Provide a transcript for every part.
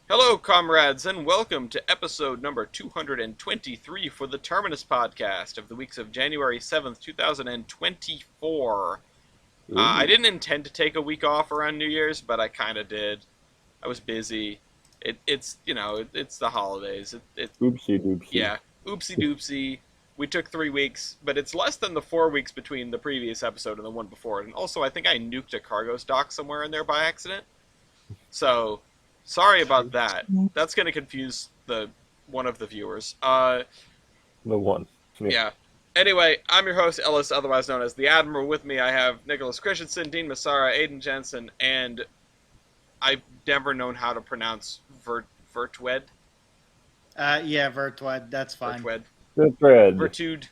Hello, comrades, and welcome to episode number 223 for the Terminus podcast of the weeks of January 7th, 2024. I didn't intend to take a week off around New Year's, but I kind of did. I was busy. It's the holidays. Oopsie doopsie. Yeah, oopsie doopsie. We took 3 weeks, but it's less than the 4 weeks between the previous episode and the one before it. And also, I think I nuked a cargo dock somewhere in there by accident. So, sorry about that. That's going to confuse one of the viewers. The one. Yeah. Anyway, I'm your host, Ellis, otherwise known as the Admiral. With me, I have Nicholas Christensen, Dean Massara, Aiden Jensen, and I've never known how to pronounce Vertwed. Yeah, Vertwed. That's fine. Vertwed. Good thread. Vertude.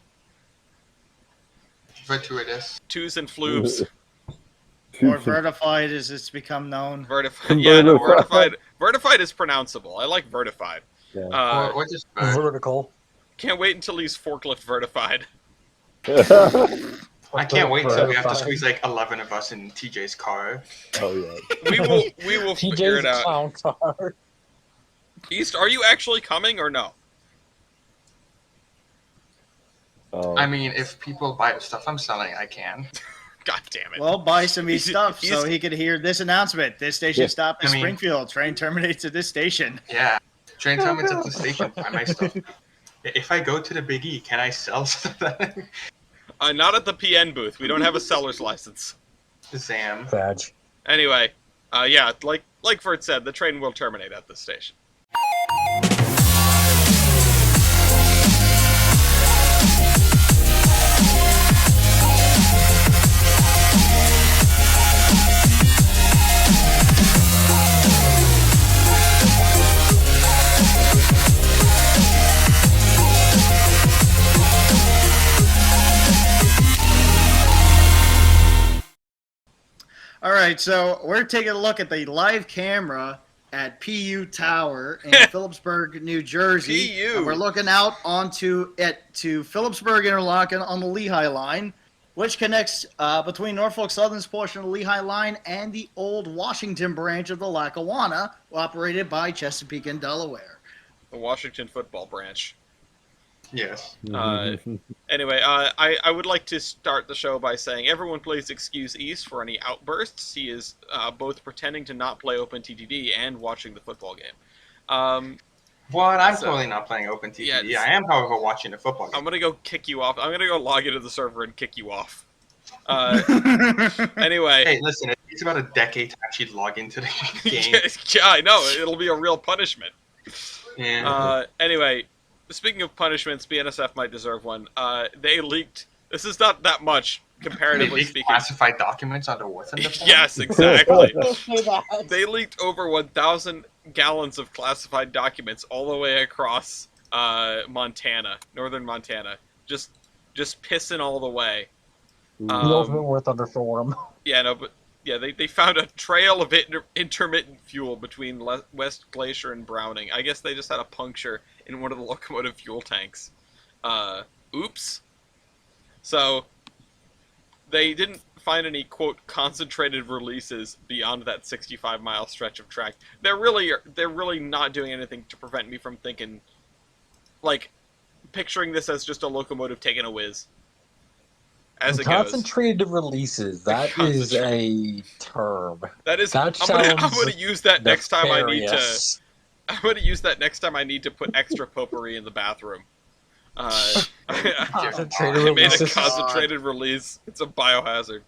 Vertuitous. Twos and floobs. Or Vertified, as it's become known. Vertified. Yeah, no, Vertified. Vertified is pronounceable. I like Vertified. Yeah. Or just Vertical. Can't wait until he's forklift vertified. I can't wait till we have to squeeze like 11 of us in TJ's car. Oh yeah. We will figure it TJ's out. clown car. East, are you actually coming or no? I mean, if people buy the stuff I'm selling, I can. God damn it. Well, buy some of his stuff he's- so he could hear this announcement. This station Yeah. stop in I mean- Springfield. Train terminates at this station. Yeah. Train terminus at the station. Buy my stuff. If I go to the Big E, can I sell something? Not at the PN booth. We don't have a seller's license. Zam. Badge. Anyway, yeah, like Vert said, the train will terminate at this station. All right, so we're taking a look at the live camera at PU Tower in Phillipsburg, New Jersey. PU. And we're looking out to Phillipsburg Interlochen on the Lehigh Line, which connects between Norfolk Southern's portion of the Lehigh Line and the old Washington branch of the Lackawanna, operated by Chesapeake and Delaware. The Washington football branch. Yes. Anyway, I would like to start the show by saying everyone please excuse East for any outbursts. He is both pretending to not play OpenTTD and watching the football game. What? I'm So- totally not playing OpenTTD. Yeah, I am, however, watching the football game. I'm gonna go kick you off. I'm gonna go log into the server and kick you off. Anyway. Hey, listen, it takes about a decade to actually log into the game. Yeah, I know. It'll be a real punishment. Yeah. Anyway, speaking of punishments, BNSF might deserve one. They leaked. This is not that much, They comparatively leaked speaking. classified documents on the Wharton deployment? Yes, exactly. Say that. They leaked over 1,000 gallons of classified documents all the way across Montana, northern Montana. Just pissing all the way. The ultimate War Thunder Forum. Yeah, no, but yeah, they found a trail of intermittent fuel between West Glacier and Browning. I guess they just had a puncture in one of the locomotive fuel tanks. Oops. So they didn't find any quote concentrated releases beyond that 65-mile stretch of track. They're really not doing anything to prevent me from thinking, like, picturing this as just a locomotive taking a whiz. As it goes. Concentrated releases. That is a term. That is. That I'm sounds gonna use that next time I need to. nefarious. I'm gonna use that next time I need to put extra potpourri in the bathroom. I Concentrated made a releases. concentrated release. It's a biohazard.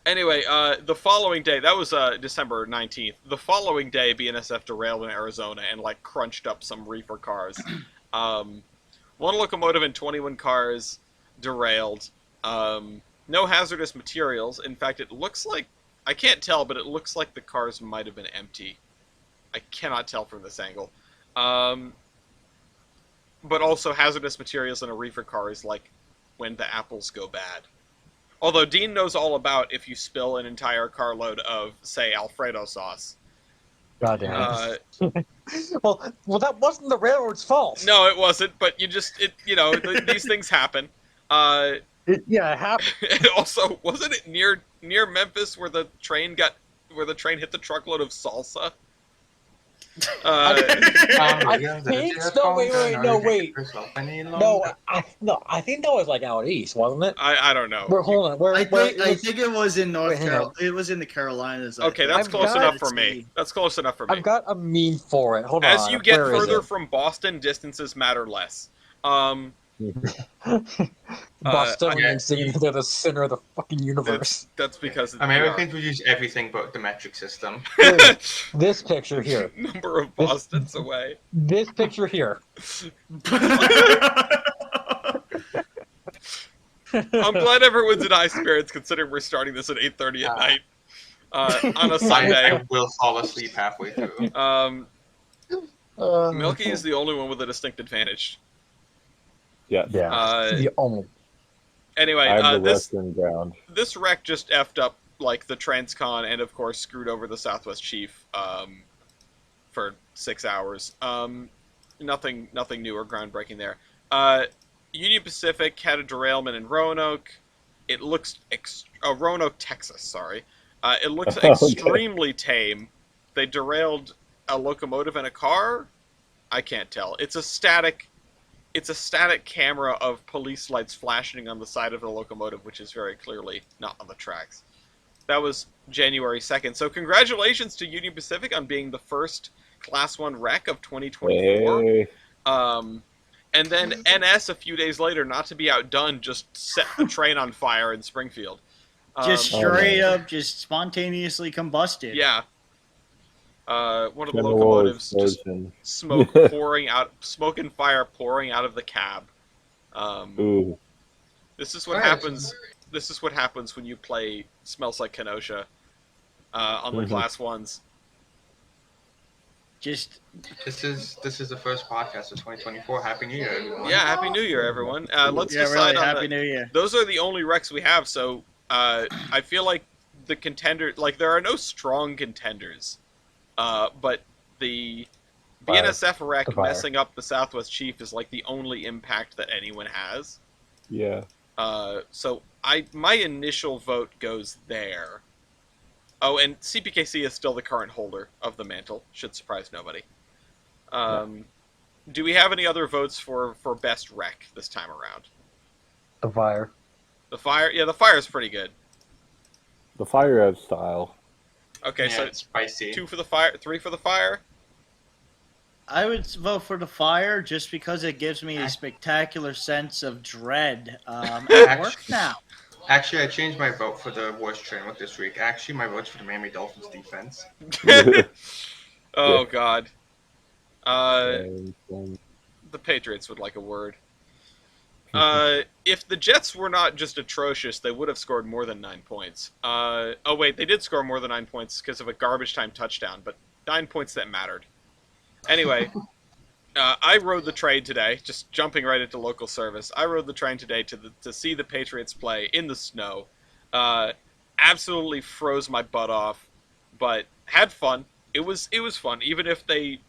Anyway, the following day, that was December 19th. The following day, BNSF derailed in Arizona and like crunched up some reefer cars. One locomotive and 21 cars derailed. No hazardous materials. In fact, it looks like, I can't tell, but it looks like the cars might have been empty. I cannot tell from this angle. But also hazardous materials in a reefer car is like when the apples go bad. Although Dean knows all about if you spill an entire carload of, say, Alfredo sauce. God damn it. Well, that wasn't the railroad's fault. No, it wasn't, but these things happen. It happened. And also, wasn't it near Memphis where the train got where the train hit the truckload of salsa. I Yeah, think no. Wait. No, wait. No, No, I think that was like out east, wasn't it? I don't know. Hold on. I think it was in Wait, hang on. It was in the Carolinas. I Okay, think. that's I've close got- enough for me. That's close enough for me. I've got a meme for it. Hold on. As you get Where is further it? from Boston, distances matter less. Bostonians singing they're the center of the fucking universe. That's because Americans would use everything but the metric system. This picture here. Number of Bostons away. This picture here. I'm glad everyone's in high spirits considering we're starting this at 8:30 at night on a Sunday. I will fall asleep halfway through. Milky is the only one with a distinct advantage. Yeah. The only. Anyway, I'm the western ground. this wreck just effed up like the Transcon and of course screwed over the Southwest Chief for 6 hours. Nothing new or groundbreaking there. Union Pacific had a derailment in Roanoke. It looks Roanoke, Texas. Sorry. It looks extremely tame. They derailed a locomotive and a car. I can't tell. It's a static camera of police lights flashing on the side of the locomotive, which is very clearly not on the tracks. That was January 2nd. So congratulations to Union Pacific on being the first Class 1 wreck of 2024. Hey. And then NS a few days later, not to be outdone, just set the train on fire in Springfield. Just straight up, just spontaneously combusted. Yeah. One of the General locomotives just explosion. smoke and fire pouring out of the cab. Ooh. This is what happens. This is what happens when you play Smells Like Kenosha on the Class 1s. Just This is the first podcast of 2024. Happy New Year, everyone. Yeah, Happy New Year, everyone. Let's yeah, decide really on happy New Year. Those are the only wrecks we have, so I feel like the contender, like there are no strong contenders, but the BNSF wreck messing up the Southwest Chief is like the only impact that anyone has. Yeah. So my initial vote goes there. Oh, and CPKC is still the current holder of the mantle. Should surprise nobody. Do we have any other votes for best wreck this time around? The fire. The fire? Yeah, the fire's pretty good. The fire has style. Okay, Yeah, so it's spicy. 2 for the fire, 3 for the fire? I would vote for the fire just because it gives me a spectacular sense of dread at work now. Actually, I changed my vote for the worst train with this week. Actually, my vote's for the Miami Dolphins defense. Oh, God. And, The Patriots would like a word. If the Jets were not just atrocious, they would have scored more than 9 points. Oh, wait, they did score more than 9 points because of a garbage time touchdown, but 9 points that mattered. Anyway, I rode the train today, just jumping right into local service. I rode the train today to see the Patriots play in the snow. Absolutely froze my butt off, but had fun. It was fun, even if the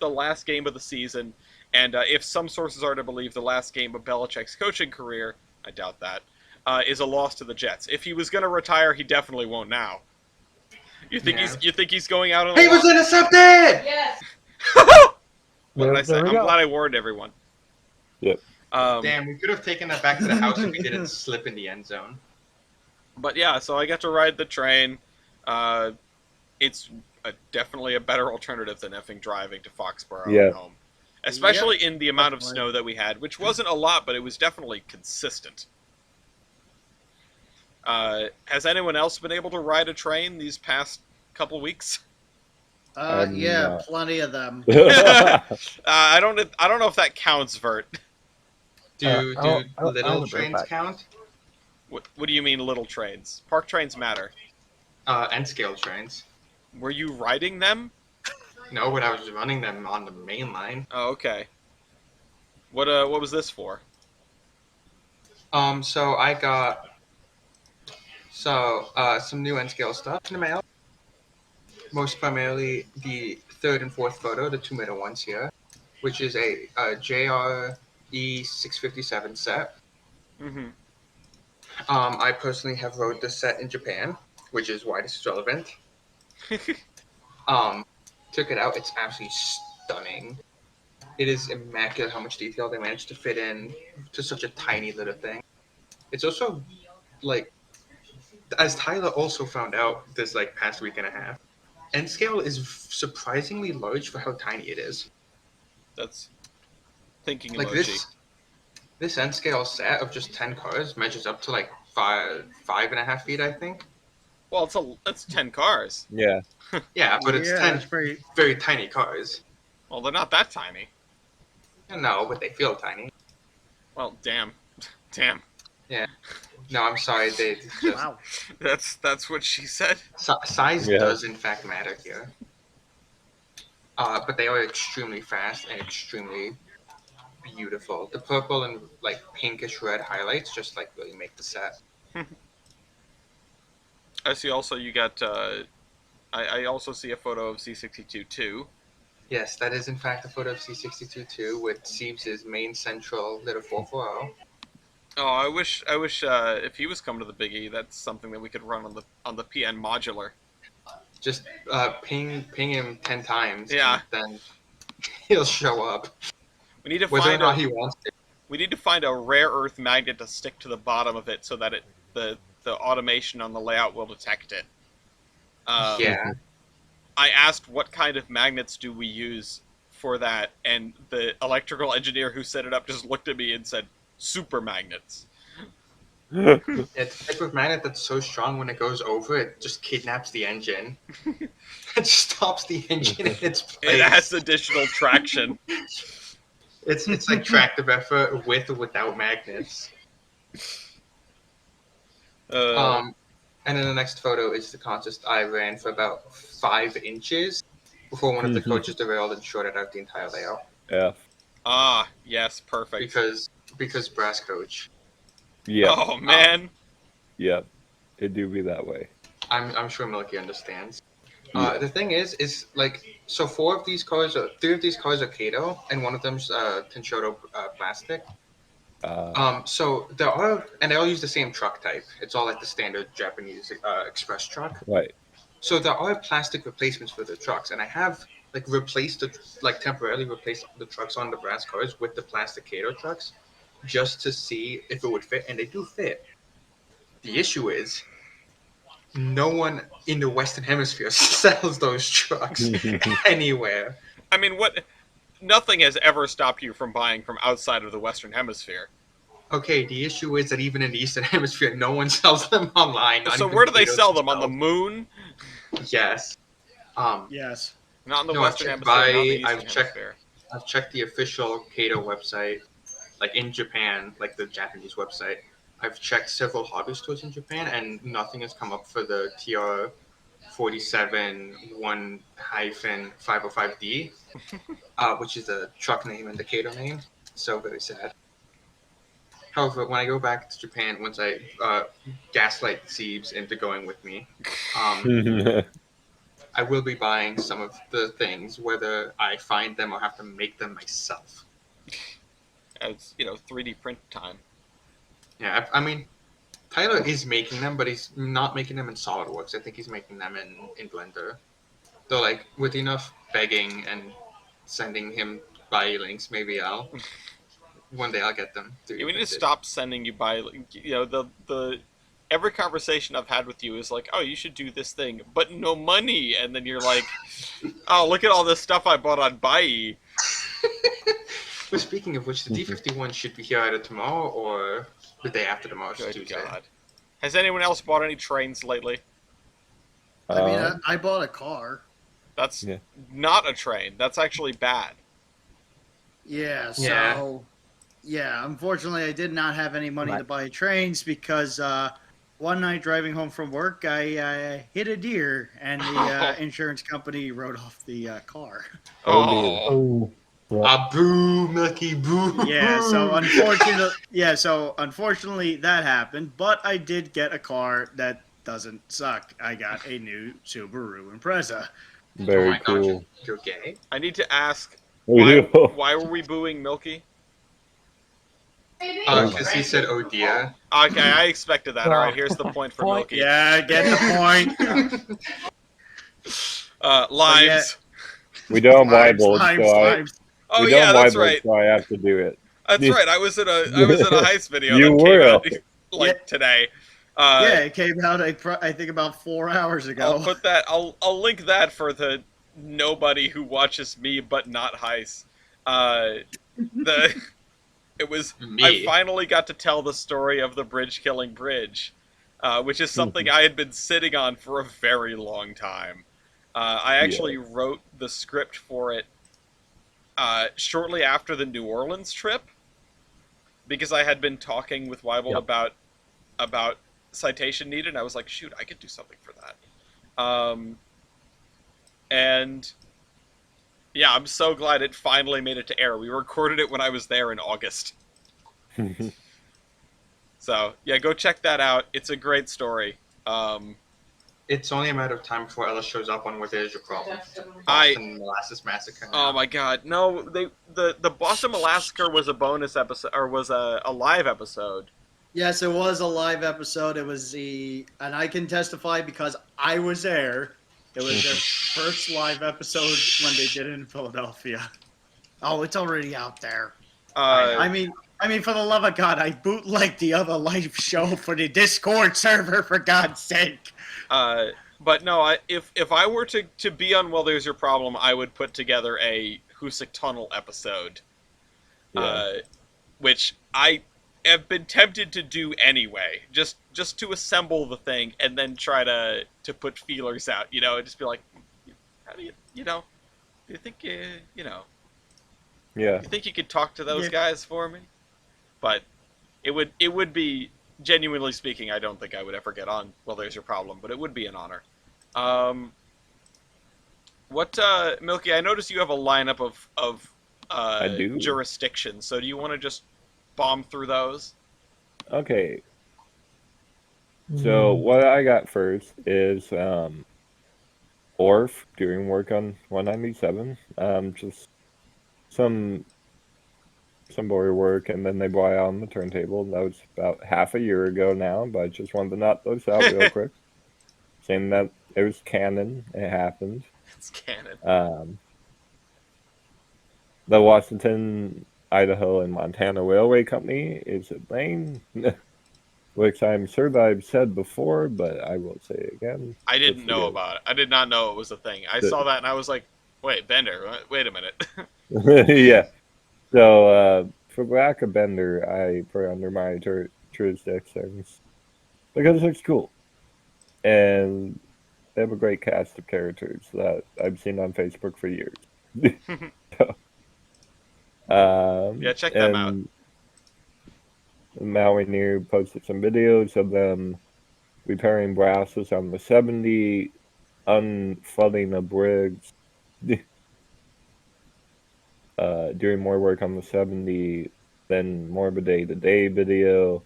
last game of the season, and if some sources are to believe the last game of Belichick's coaching career, I doubt that, is a loss to the Jets. If he was going to retire, he definitely won't now. You think he's going out on a He was intercepted! Yes. What did I say? I'm glad I warned everyone. Yep. Damn, we could have taken that back to the house if we didn't slip in the end zone. But yeah, so I got to ride the train. It's definitely a better alternative than effing driving to Foxborough and home. Especially in the amount of snow that we had, which wasn't a lot, but it was definitely consistent. Has anyone else been able to ride a train these past couple weeks? Yeah, plenty of them. I don't know if that counts, Vert. Do little trains count? What do you mean little trains? Park trains matter. And scale trains. Were you riding them? No, but I was running them on the main line. Oh, okay. What was this for? So I got some new N-scale stuff in the mail. Most primarily the third and fourth photo, the two middle ones here, which is a JRE 657 set. Mm-hmm. I personally have rode this set in Japan, which is why this is relevant. Took it out. It's absolutely stunning. It is immaculate how much detail they managed to fit in to such a tiny little thing. It's also like, as Tyler also found out this like past week and a half, N scale is surprisingly large for how tiny it is. That's thinking Like emoji. this N scale set of just 10 cars measures up to like 5.5 feet, I think. Well, it's 10 cars. Yeah. Yeah, but it's Yeah, 10 that's pretty. very tiny cars. Well, they're not that tiny. No, but they feel tiny. Well, damn. Damn. No, I'm sorry. They just Wow. That's what she said. size Yeah. does in fact matter here. But they are extremely fast and extremely beautiful. The purple and like pinkish red highlights just like really make the set. I see also you got, I also see a photo of C62 too. Yes, that is in fact a photo of C62 too, with Siebes' main central little 440. Oh, I wish if he was coming to the Big E, that's something that we could run on the PN modular. Just ping him 10 times. Yeah. And then he'll show up. We need to Whether or find not he wants to. we need to find a rare earth magnet to stick to the bottom of it so that the automation on the layout will detect it. Yeah. I asked what kind of magnets do we use for that, and the electrical engineer who set it up just looked at me and said, super magnets. It's a type of magnet that's so strong when it goes over, it just kidnaps the engine. It stops the engine in its place. It has additional traction. It's like tractive effort with or without magnets. And then the next photo is the contest I ran for about 5 inches before one of the coaches derailed and shorted out the entire layout. Yeah. Yes, perfect. Because brass coach. Yeah. Oh, man. Yeah. It do be that way. I'm sure Milky understands. Yeah. The thing is like, so 3 of these cars are Kato, and one of them's Tenchoto plastic. So there are, and they all use the same truck type. It's all like the standard Japanese express truck. Right. So there are plastic replacements for the trucks, and I have temporarily replaced the trucks on the brass cars with the plastic Kato trucks, just to see if it would fit, and they do fit. The issue is, no one in the Western Hemisphere sells those trucks anywhere. I mean, nothing has ever stopped you from buying from outside of the Western Hemisphere. Okay, the issue is that even in the Eastern Hemisphere, no one sells them online. So where do they sell them? On the moon? Yes. Yes. Not in the No, Western I've checked Hemisphere, not the Eastern I've checked- Hemisphere. I've checked the official Kato website, like in Japan, like the Japanese website. I've checked several hobby stores in Japan, and nothing has come up for the TR 47 1-505D, which is the truck name and the Kato name. So very sad. However, when I go back to Japan, once I gaslight Siebes into going with me, I will be buying some of the things, whether I find them or have to make them myself. As 3D print time. Yeah, I mean, Tyler is making them, but he's not making them in SolidWorks. I think he's making them in Blender. So, like, with enough begging and sending him buy links, maybe one day I'll get them. Yeah, we need to stop sending you by, the every conversation I've had with you is like, oh, you should do this thing, but no money, and then you're like, oh, look at all this stuff I bought on Buy. But speaking of which, the D51 should be here either tomorrow or the day after tomorrow. Good Tuesday. God. Has anyone else bought any trains lately? I mean, I bought a car. That's Yeah. not a train. That's actually bad. Yeah, so unfortunately I did not have any money to buy trains because one night driving home from work I hit a deer and the insurance company wrote off the car. Oh. Boo, Milky, boo. Yeah, so unfortunately that happened, but I did get a car that doesn't suck. I got a new Subaru Impreza. Very Oh my cool. God, you're gay? I need to ask, Yeah. why were we booing Milky? Because he said, oh dear. Okay, I expected that. All right, here's the point for Point. Milky. Yeah, I get the point. Limes. We don't have Limes, whiteboards, limes, so limes. Oh we don't yeah, have that's whiteboards, right. so I have to do it. That's right. I was in a heist video You that came were. out like Yeah. today. Yeah, it came out, I think, about 4 hours I'll ago. put that. I'll link that for the nobody who watches me but not heist. The it was I Me. finally got to tell the story of the bridge killing bridge, which is something I had been sitting on for a very long time. I actually wrote the script for it shortly after the New Orleans trip because I had been talking with Weibel about citation needed. And I was like, shoot, I could do something for that. And yeah, I'm so glad it finally made it to air. We recorded it when I was there in August. So yeah, go check that out. It's a great story. It's only a matter of time before Ella shows up on What Is Your Problem? I- Boston Molasses Massacre. Oh my god, no! The Boston Massacre was a bonus episode, or was a live episode. Yes, it was a live episode. It was and I can testify because I was there. It was their first live episode when they did it in Philadelphia. Oh, it's already out there. I mean, for the love of God, I bootlegged the other live show for the Discord server, for God's sake. But no, if I were to be on Well There's Your Problem, I would put together a Hoosick Tunnel episode, which I have been tempted to do anyway, just to assemble the thing and then try to put feelers out, and just be like, how do do you think Yeah. you think you could talk to those guys for me? But it would be, genuinely speaking, I don't think I would ever get on Well There's Your Problem, but it would be an honor. Milky, I noticed you have a lineup of I do. jurisdictions, so do you want to just bomb through those? Okay. So what I got first is Orf doing work on 197. Just some border work, and then they brought out on the turntable. That was about half a year ago now, but I just wanted to knock those out real quick. Saying that it was canon, it happened. It's canon. The Washington, Idaho, and Montana Railway Company is a thing, which I'm sure that I've said before, but I will say again. I didn't know about it. I did not know it was a thing. I saw that and I was like, wait, Bender, wait a minute. Yeah. So, for lack of Bender, I put under my jurisdictions because it's cool. And they have a great cast of characters that I've seen on Facebook for years. Yeah, check them out. Maui Near posted some videos of them repairing brasses on the 70, unflooding a bridge, doing more work on the 70, then more of a day-to-day video,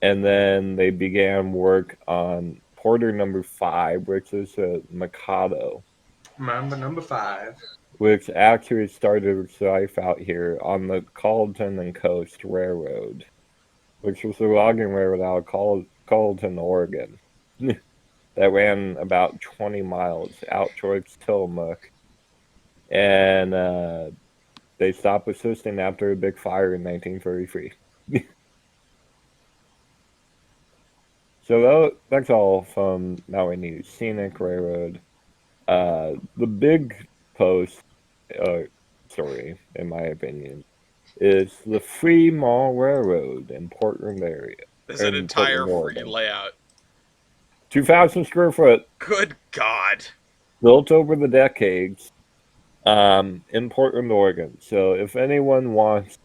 and then they began work on Porter number 5, which is a Mikado. Remember number 5. Which actually started its life out here on the Colleton and Coast Railroad, which was a logging railroad out of Colleton, Oregon, that ran about 20 miles out towards Tillamook. And they stopped assisting after a big fire in 1933. So that's all from Maui News. Scenic Railroad. The big post story, in my opinion, is the Free Mall Railroad in Portland area. There's an entire free layout. 2,000 square foot. Good God. Built over the decades in Portland, Oregon. So if anyone wants...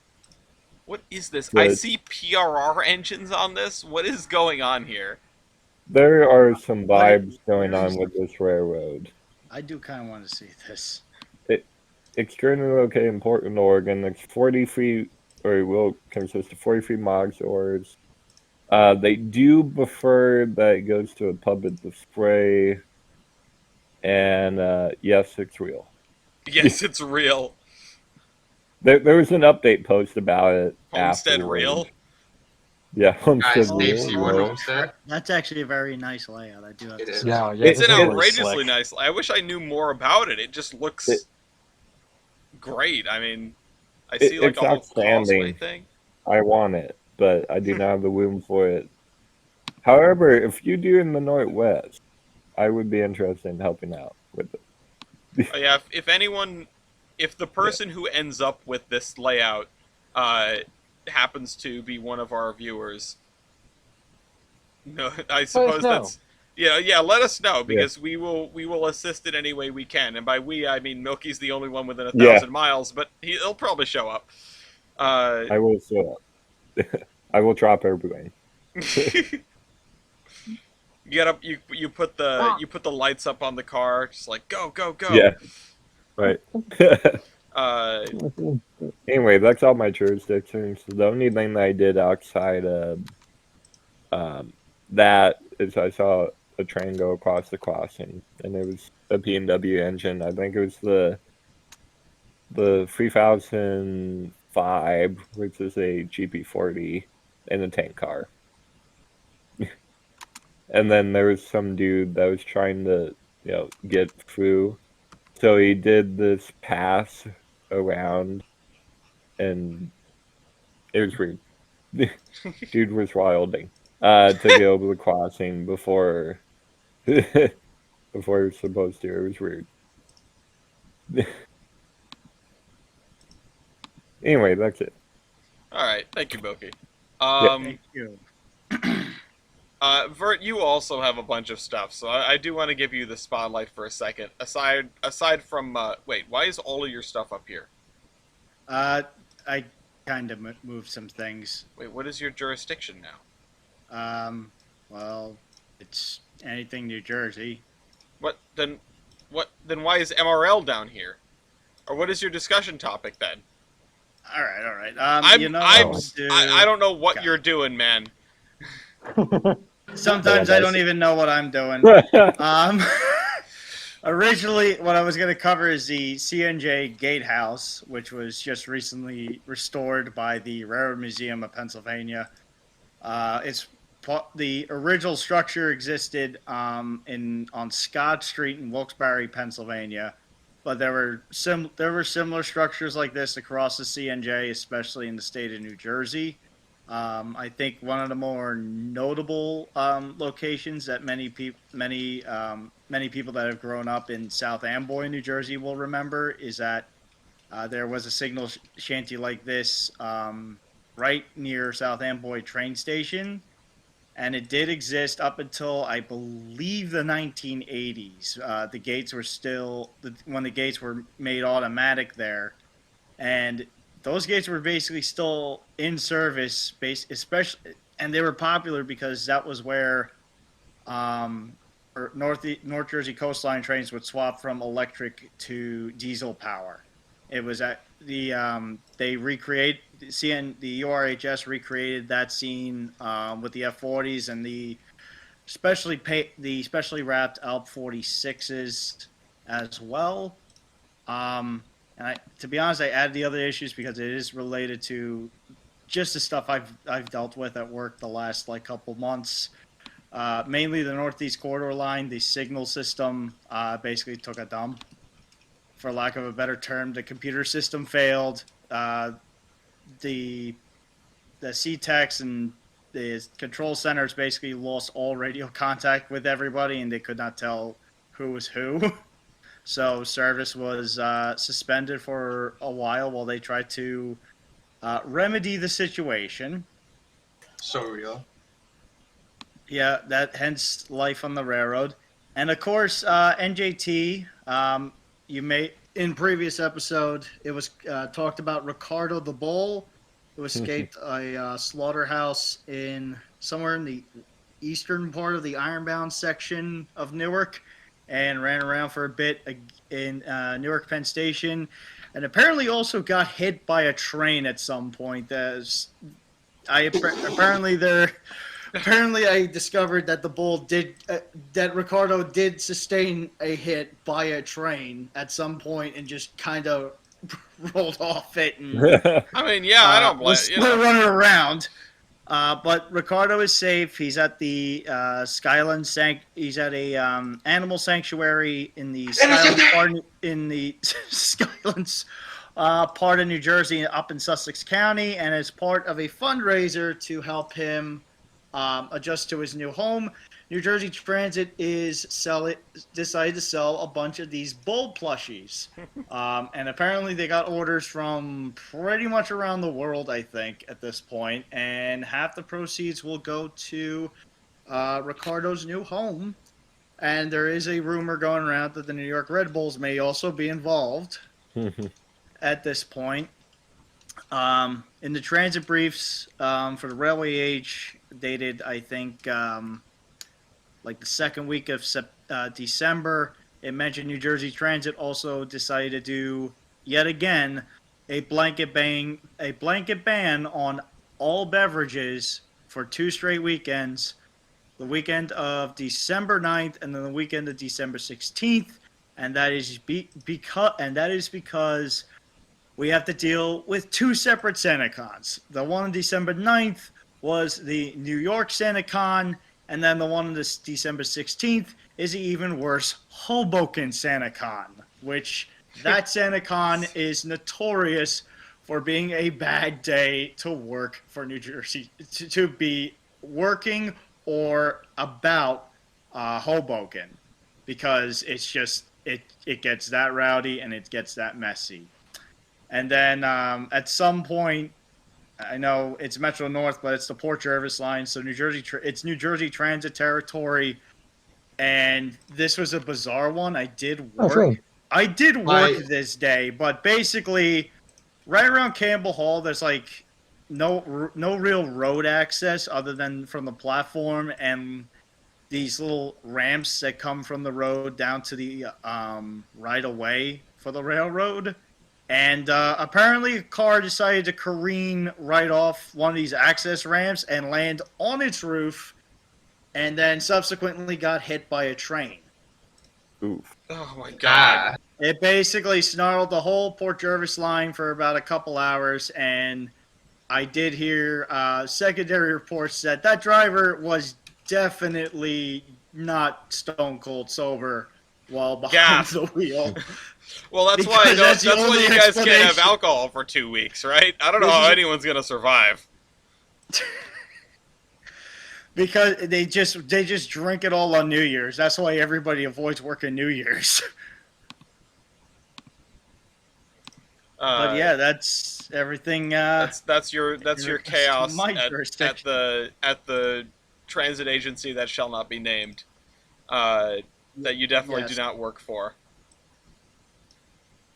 What is this? I see PRR engines on this. What is going on here? There are some vibes going on with this railroad. I do kind of want to see this. It's currently located in Portland, Oregon. It's 43, or it will consist of 43 modules. They do prefer that it goes to a public display. And yes, it's real. Yes, it's real. There was an update post about it. Homestead afterwards. real? Yeah, Homestead Guys, Oh, Dave Wheel, Seymour yeah. Homestead. That's actually a very nice layout. I do have It to is. say. Yeah, It's this an is really outrageously slick. nice. I wish I knew more about it. It just looks It- great. I mean, I see like It's a whole causeway outstanding. thing. I want it, but I do not have the room for it. However, if you do in the Northwest, I would be interested in helping out with it. Oh, yeah, if the person who ends up with this layout uh, happens to be one of our viewers, no, I suppose know. yeah. Let us know Yeah. because we will assist in any way we can, and by we I mean Milky's the only one within Yeah. 1,000 miles, but he'll probably show up. I will show up. I will drop everything. You get up, you put the lights up on the car, just like go go go. Yeah. Right. Uh, Anyway, that's all my jurisdictions. The only thing that I did outside of that is I saw a train go across the crossing, and it was a P&W engine. I think it was the 3005, which is a GP40 in a tank car. And then there was some dude that was trying to, get through. So he did this pass around, and it was weird. Dude was wilding to get over the crossing before before he was supposed to. It was weird. Anyway, that's it. all right, thank you, Milky. Thank you. Vert, you also have a bunch of stuff, so I do want to give you the spotlight for a second. Aside from, wait, why is all of your stuff up here? I kind of moved some things. Wait, what is your jurisdiction now? Well, it's anything New Jersey. What then why is MRL down here? Or what is your discussion topic then? All right. I don't know what Okay. you're doing, man. Sometimes I don't even know what I'm doing. Originally, what I was going to cover is the CNJ Gatehouse, which was just recently restored by the Railroad Museum of Pennsylvania. The original structure existed on Scott Street in Wilkes-Barre, Pennsylvania, but there were similar structures like this across the CNJ, especially in the state of New Jersey. I think one of the more notable locations that many people that have grown up in South Amboy, New Jersey, will remember is that there was a signal shanty like this right near South Amboy train station, and it did exist up until I believe the 1980s. The gates were still when the gates were made automatic there, and those gates were basically still in service, especially, and they were popular because that was where North Jersey coastline trains would swap from electric to diesel power. It was at the the URHS recreated that scene with the F40s and the specially wrapped Alp 46s as well. And to be honest, I added the other issues because it is related to just the stuff I've dealt with at work the last couple months. Mainly the Northeast Corridor line, the signal system basically took a dump, for lack of a better term. The computer system failed. The CTEX and the control centers basically lost all radio contact with everybody, and they could not tell who was who. So service was suspended for a while they tried to remedy the situation. So real. Yeah, hence life on the railroad. And of course, NJT, in previous episode, it was talked about Ricardo the Bull, who escaped a slaughterhouse somewhere in the eastern part of the Ironbound section of Newark, and ran around for a bit in Newark Penn Station, and apparently also got hit by a train at some point. Apparently I discovered that the bull that Ricardo did sustain a hit by a train at some point and just kind of rolled off it and I mean, yeah, I don't blame was still running around. But Ricardo is safe. He's at the He's at a animal sanctuary in the Skylands part Skylands part of New Jersey, up in Sussex County, and is part of a fundraiser to help him adjust to his new home. New Jersey Transit decided to sell a bunch of these Bull plushies, and apparently they got orders from pretty much around the world, I think, at this point, and half the proceeds will go to Ricardo's new home. And there is a rumor going around that the New York Red Bulls may also be involved at this point. In the transit briefs for the Railway Age, dated, I think, like the second week of December, it mentioned New Jersey Transit also decided to do, yet again, a blanket ban on all beverages for 2 straight weekends, the weekend of December 9th and then the weekend of December 16th, and that is because we have to deal with 2 separate SantaCons. The one on December 9th was the New York SantaCon, and then the one on December 16th is the even worse Hoboken SantaCon, which that SantaCon is notorious for being a bad day to work for New Jersey, to be working or about Hoboken, because it's just, it gets that rowdy and it gets that messy. And then at some point, I know it's Metro North, but it's the Port Jervis line, so it's New Jersey Transit territory. And this was a bizarre one. I did work this day, but basically, right around Campbell Hall, there's like no real road access other than from the platform and these little ramps that come from the road down to the right of way for the railroad. And apparently a car decided to careen right off one of these access ramps and land on its roof, and then subsequently got hit by a train. Oof. Oh my god. It basically snarled the whole Port Jervis line for about a couple hours, and I did hear secondary reports that driver was definitely not stone cold sober while behind the wheel. Well, that's why you guys can't have alcohol for 2 weeks, right? I don't know how anyone's gonna survive. Because they just drink it all on New Year's. That's why everybody avoids working New Year's. But yeah, that's everything. That's your chaos at the transit agency that shall not be named. That you definitely do not work for.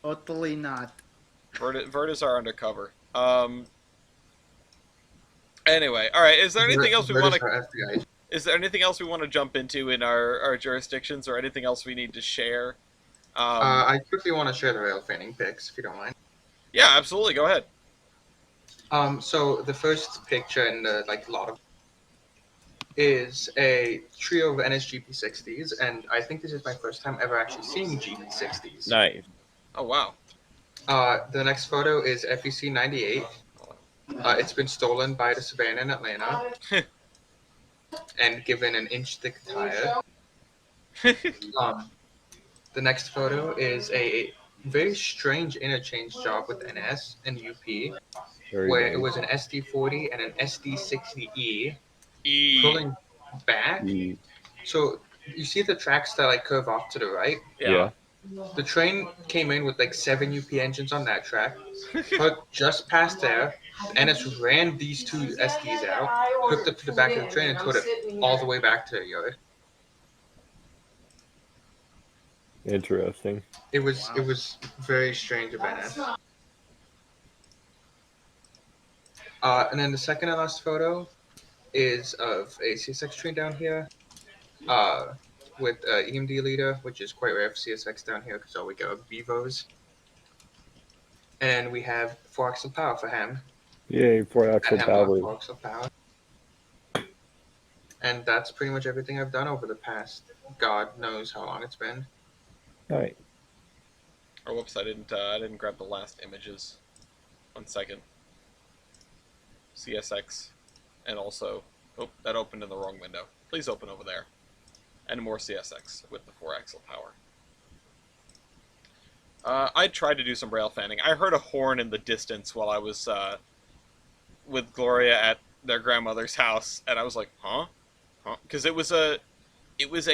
Totally not. Vertas are undercover. Anyway, all right. Is there anything else we want to? Is there anything else we want to jump into in our jurisdictions, or anything else we need to share? I quickly want to share the rail fanning pics, if you don't mind. Yeah, absolutely. Go ahead. So the first picture in the lot of is a trio of NSGP60s, and I think this is my first time ever actually seeing GP60s. Nice. Oh wow. The next photo is FEC 98. It's been stolen by the Savannah in Atlanta and given an inch-thick tire. The next photo is a very strange interchange job with NS and UP, where it was an SD40 and an SD60E pulling back. So you see the tracks that curve off to the right? Yeah. The train came in with 7 UP engines on that track, hooked just past there, and it's ran these 2 SDs out, hooked up to the back of the train, and towed it all the way back to the yard. Interesting. It was very strange event. And then the second and last photo is of a CSX train down here, with EMD leader, which is quite rare for CSX down here because all we get are Vivos. And we have 4-axle power for him. Yay, 4-axle power. 4-axle power. And that's pretty much everything I've done over the past God knows how long it's been. All right. Oh, whoops! I didn't grab the last images. 1 second. CSX. and also, oh, that opened in the wrong window. Please open over there. And more CSX with the 4-axle power. I tried to do some rail fanning. I heard a horn in the distance while I was with Gloria at their grandmother's house, and I was like, huh? Because it was a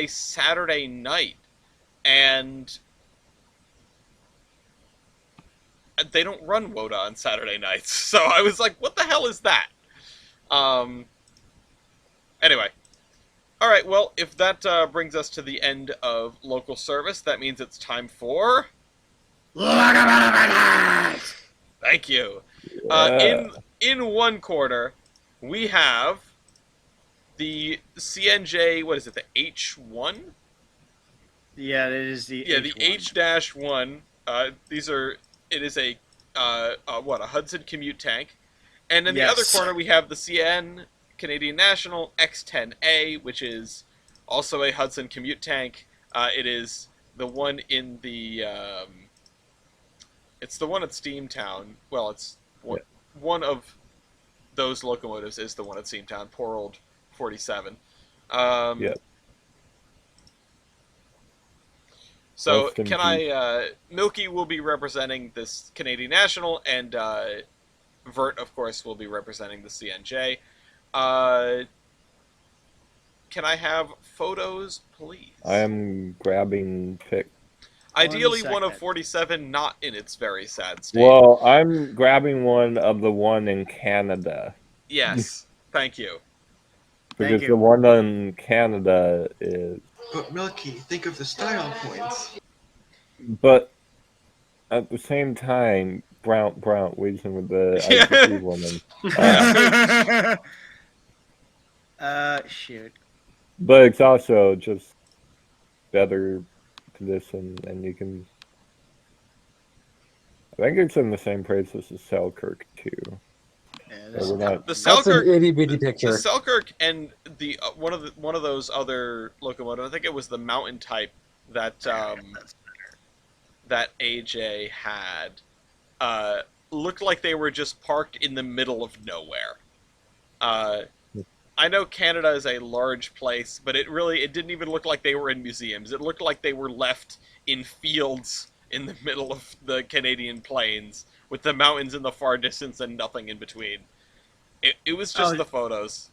Saturday night, and they don't run WOTA on Saturday nights. So I was like, what the hell is that? Anyway. Alright, well, if that brings us to the end of local service, that means it's time for... Thank you. In one corner, we have the CNJ, what is it, the H1? Yeah, it is the the H1. H-1. It is a Hudson commute tank. And in the other corner, we have the CN, Canadian National, X10A, which is also a Hudson commute tank. It is the one in the... it's the one at Steamtown. Well, it's one of those locomotives is the one at Steamtown. Poor old 47. So, Milky will be representing this Canadian National, and Vert, of course, will be representing the CNJ. Can I have photos, please? I am grabbing pic. Ideally, one of 47, not in its very sad state. Well, I'm grabbing one of the one in Canada. Yes, thank you. Because the one in Canada is... But Milky, think of the style points. But at the same time, Brown, Weason with the ICP woman. Shoot. But it's also just better condition, and you can... I think it's in the same place as the Selkirk, too. The Selkirk and the one of those other locomotives, I think it was the Mountain type that that AJ had, looked like they were just parked in the middle of nowhere. I know Canada is a large place, but it didn't even look like they were in museums. It looked like they were left in fields in the middle of the Canadian plains, with the mountains in the far distance and nothing in between. It was just the photos.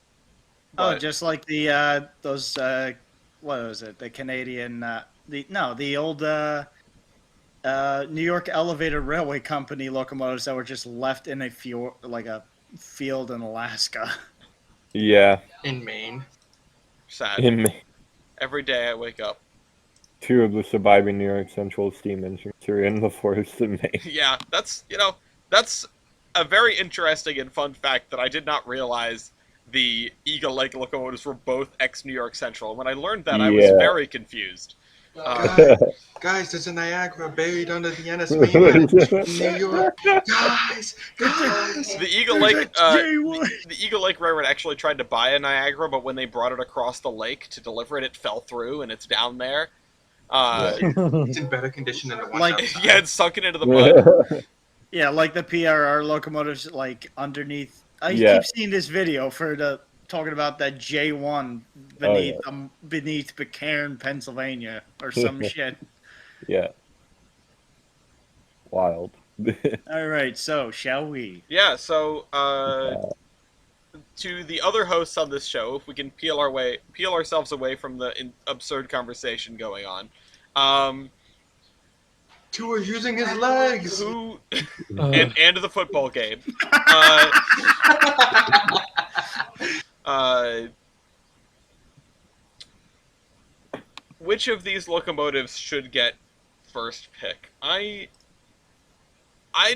But... just like the those what was it? The Canadian the old New York Elevated Railway Company locomotives that were just left in a field in Alaska. Yeah. In Maine. Sad. In Maine. Every day I wake up. 2 of the surviving New York Central steam engines are in the forest in Maine. Yeah, that's a very interesting and fun fact that I did not realize the Eagle Lake locomotives were both ex-New York Central. When I learned that, I was very confused. Guys, there's a Niagara buried under the Ennis mainland in New York. Guys! The Eagle Lake, the Eagle Lake Railroad actually tried to buy a Niagara, but when they brought it across the lake to deliver it, it fell through, and it's down there. It's in better condition than the one outside. Yeah, it's sunken into the mud. Yeah, like the PRR locomotives, like underneath. I keep seeing this video talking about that J1 beneath Pitcairn, Pennsylvania, or some shit. Yeah. Wild. All right, so shall we? Yeah. So to the other hosts on this show, if we can peel ourselves away from the absurd conversation going on. Two are using his legs. And the football game. Which of these locomotives should get first pick? I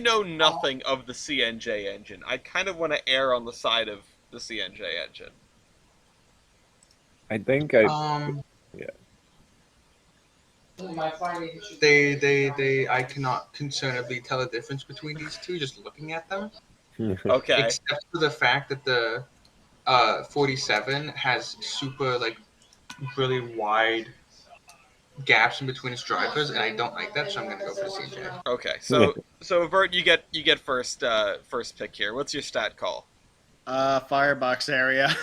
know nothing of the CNJ engine. I kind of want to err on the side of the CNJ engine. I think I cannot concernably tell the difference between these two just looking at them. Okay. Except for the fact that the 47 has super really wide gaps in between its drivers, and I don't like that, so I'm gonna go for the CJ. Okay, so Vert, you get first pick here. What's your stat call? Firebox area.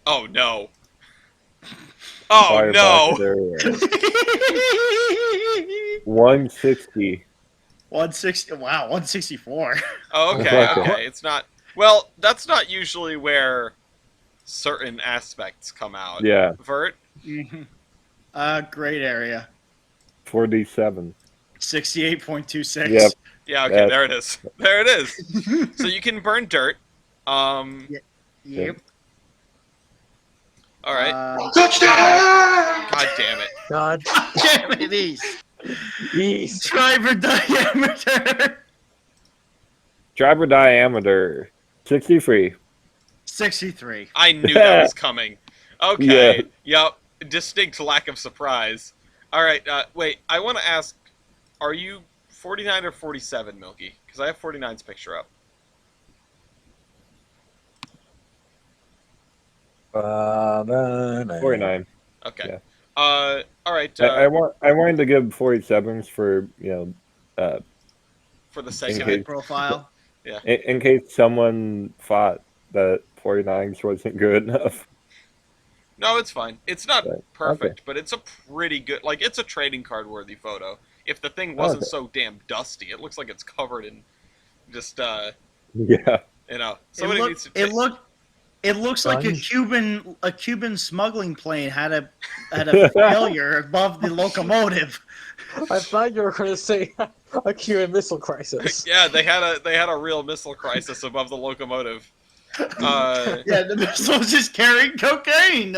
Oh no. Oh Firebox no. area. 160. 160. Wow, 164. Oh, Oh, okay, fuck it. okay. It's not. Well, that's not usually where certain aspects come out. Yeah, Vert. Great area. 47. 68.26. Yep. Yeah, okay, That- there it is. There it is. So you can burn dirt. Yep. All right. Touchdown! God damn it. God. Damn it, East. East. Driver diameter. Driver diameter. 63. 63. I knew that was coming. Okay. Yeah. Yep. Distinct lack of surprise. All right. Wait. I want to ask: are you 49 or 47, Milky? Because I have 49's picture up. 49. Okay. Yeah. All right. I wanted to give 47s for, For the in sake of case- it. Profile. in case someone thought that 49s wasn't good enough. No, it's fine. It's not Right. perfect, but it's a pretty good. Like, it's a trading card worthy photo. If the thing wasn't Okay. so damn dusty, it looks like it's covered in just Yeah. somebody needs to take. It looks like a Guns? Cuban smuggling plane had a failure above the locomotive. I thought you were going to say a Cuban Missile Crisis. Yeah, they had a real missile crisis above the locomotive. Yeah, the missile was just carrying cocaine.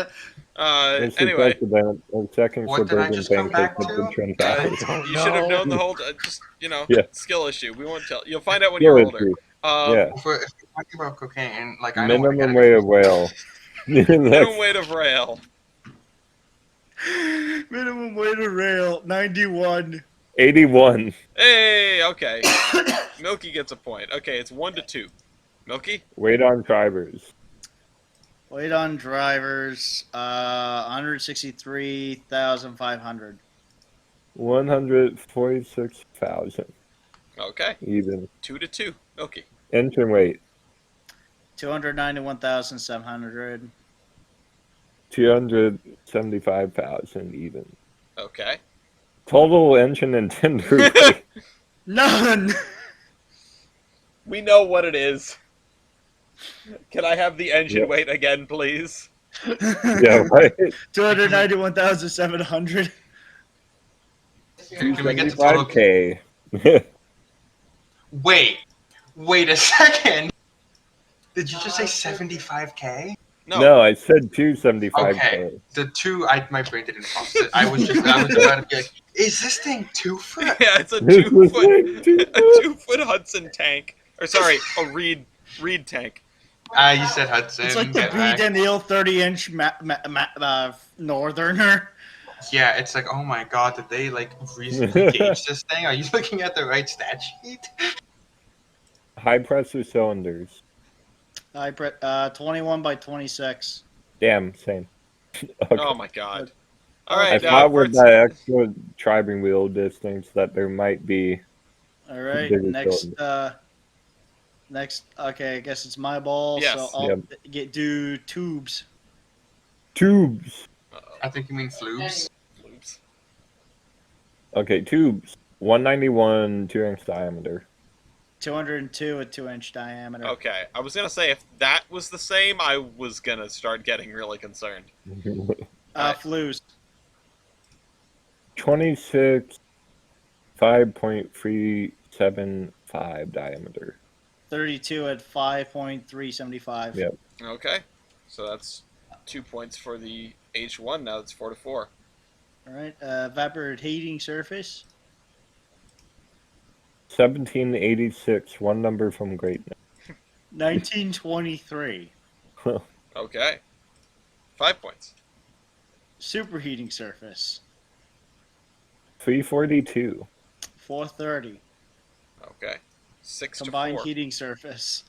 It's Anyway, accident. And second What did I suburban just come back pancakes have been to? uh, transacted. don't you should have know. known the whole. Just Yeah. skill issue. We won't tell. You'll find out when Yeah, you're it's older. true. Um, Yeah. If we're talking about cocaine, like I don't want to Minimum get weight of whale. Minimum weight of rail. Minimum weight of rail 91. 81. Hey, okay. Milky gets a point. Okay, it's 1-2. Milky. Weight on drivers. Weight on drivers 163,500. 146,000. Okay, Even. 2-2. Milky. Engine weight. 291,700. 275,000 even. Okay. Total engine and tender weight. None. We know what it is. Can I have the engine Yep. weight again, please? Yeah, right. 291,700. Can we get the total? 75K. Wait a second. Did you just say 75K? No, I said 275K. Okay. The two, my brain didn't process it. I was about to be like, is this thing 2 foot? Yeah, it's a This was 2 foot, like 2 a foot. 2 foot Hudson tank. Or sorry, a Reed tank. You said Hudson. It's like the get B. back. Danielle 30-inch Northerner. Yeah, it's like, oh my god, did they like reasonably gauge this thing? Are you looking at the right stat sheet? High pressure cylinders. 21 by 26. Damn, same. Okay. Oh my god. All I right, thought with Bert's- that extra driving wheel distance that there might be. All right, Bigger next. cylinder. Next. Okay, I guess it's my ball. Yes. So I'll do tubes. Tubes. I think you mean flubes. Oops. Okay, tubes. 191 2-inch diameter. 202 at 2-inch diameter. Okay, I was gonna say if that was the same, I was gonna start getting really concerned. Flues. 26 5.375 diameter. 32 at 5.375. Yep. Okay, so that's 2 points for the H1. Now it's 4-4. All right. Evaporated heating surface. 1786, one number from greatness. 1923. Okay, 5 points. Superheating surface. 342. 430. Okay, 6 Combined to 4. heating surface.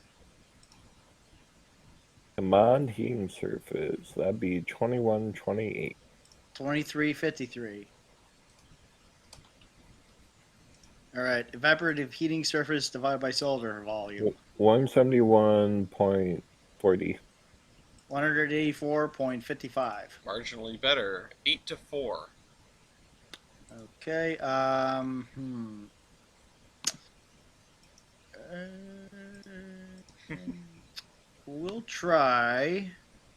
Combined heating surface. That'd be 2128. 2353. All right. Evaporative heating surface divided by solar volume. 171.40. 184.55. Marginally better. 8-4. Okay. We'll try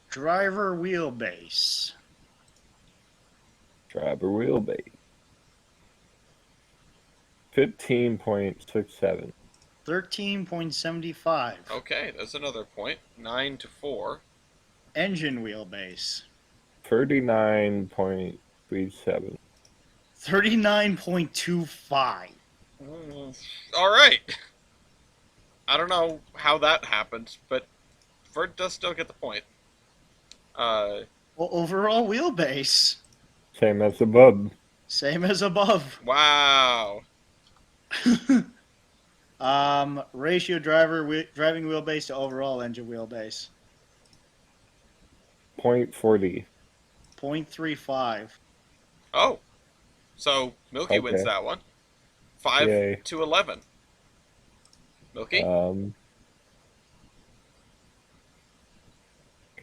driver wheelbase. Driver wheelbase. 15.67. 13.75. Okay, that's another point. 9-4. Engine wheelbase. 39.37. 39.25. All right. I don't know how that happened, but Vert does still get the point. Well, overall wheelbase. Same as above. Same as above. Wow. Ratio driving wheelbase to overall engine wheelbase. 0.40. 0.35. Oh, so Milky wins Okay. that one. 5 Yay. to 11. Milky? Okay,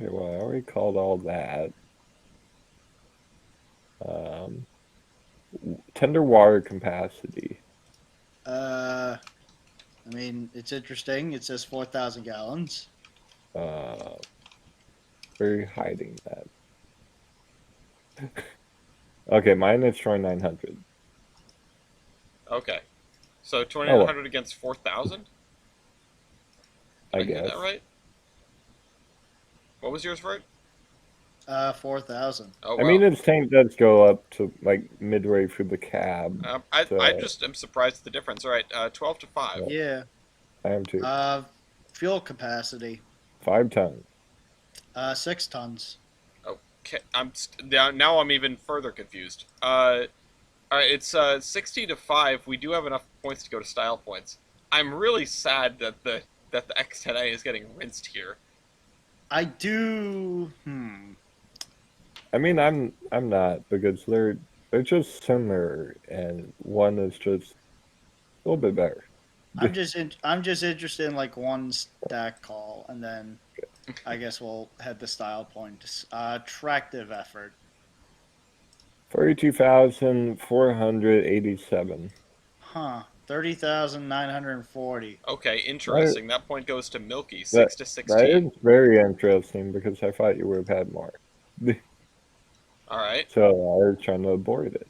well, I already called all that. Tender water capacity. I mean, it's interesting. It says 4,000 gallons. Where are you hiding that? Okay, mine is 2,900. Okay. So 2,900 against 4,000? I Did I get guess. that right? What was yours, Vert? 4,000. Oh, I wow. mean, its tank does go up to like midway through the cab. I just am surprised at the difference. All right, 12-5. Yeah. I am too. Fuel capacity. 5 tons. 6 tons. Okay, now I'm even further confused. All right, it's 60-5. We do have enough points to go to style points. I'm really sad that the X10A is getting rinsed here. I do. I mean, I'm not, because they're just similar, and one is just a little bit better. I'm just interested in like one stack call, and then I guess we'll head to style points. Tractive effort. 42,487. 30,940. Okay, interesting. That point goes to Milky, That 6-16. that is very interesting, because I thought you would have had more. All right. So I was trying to avoid it.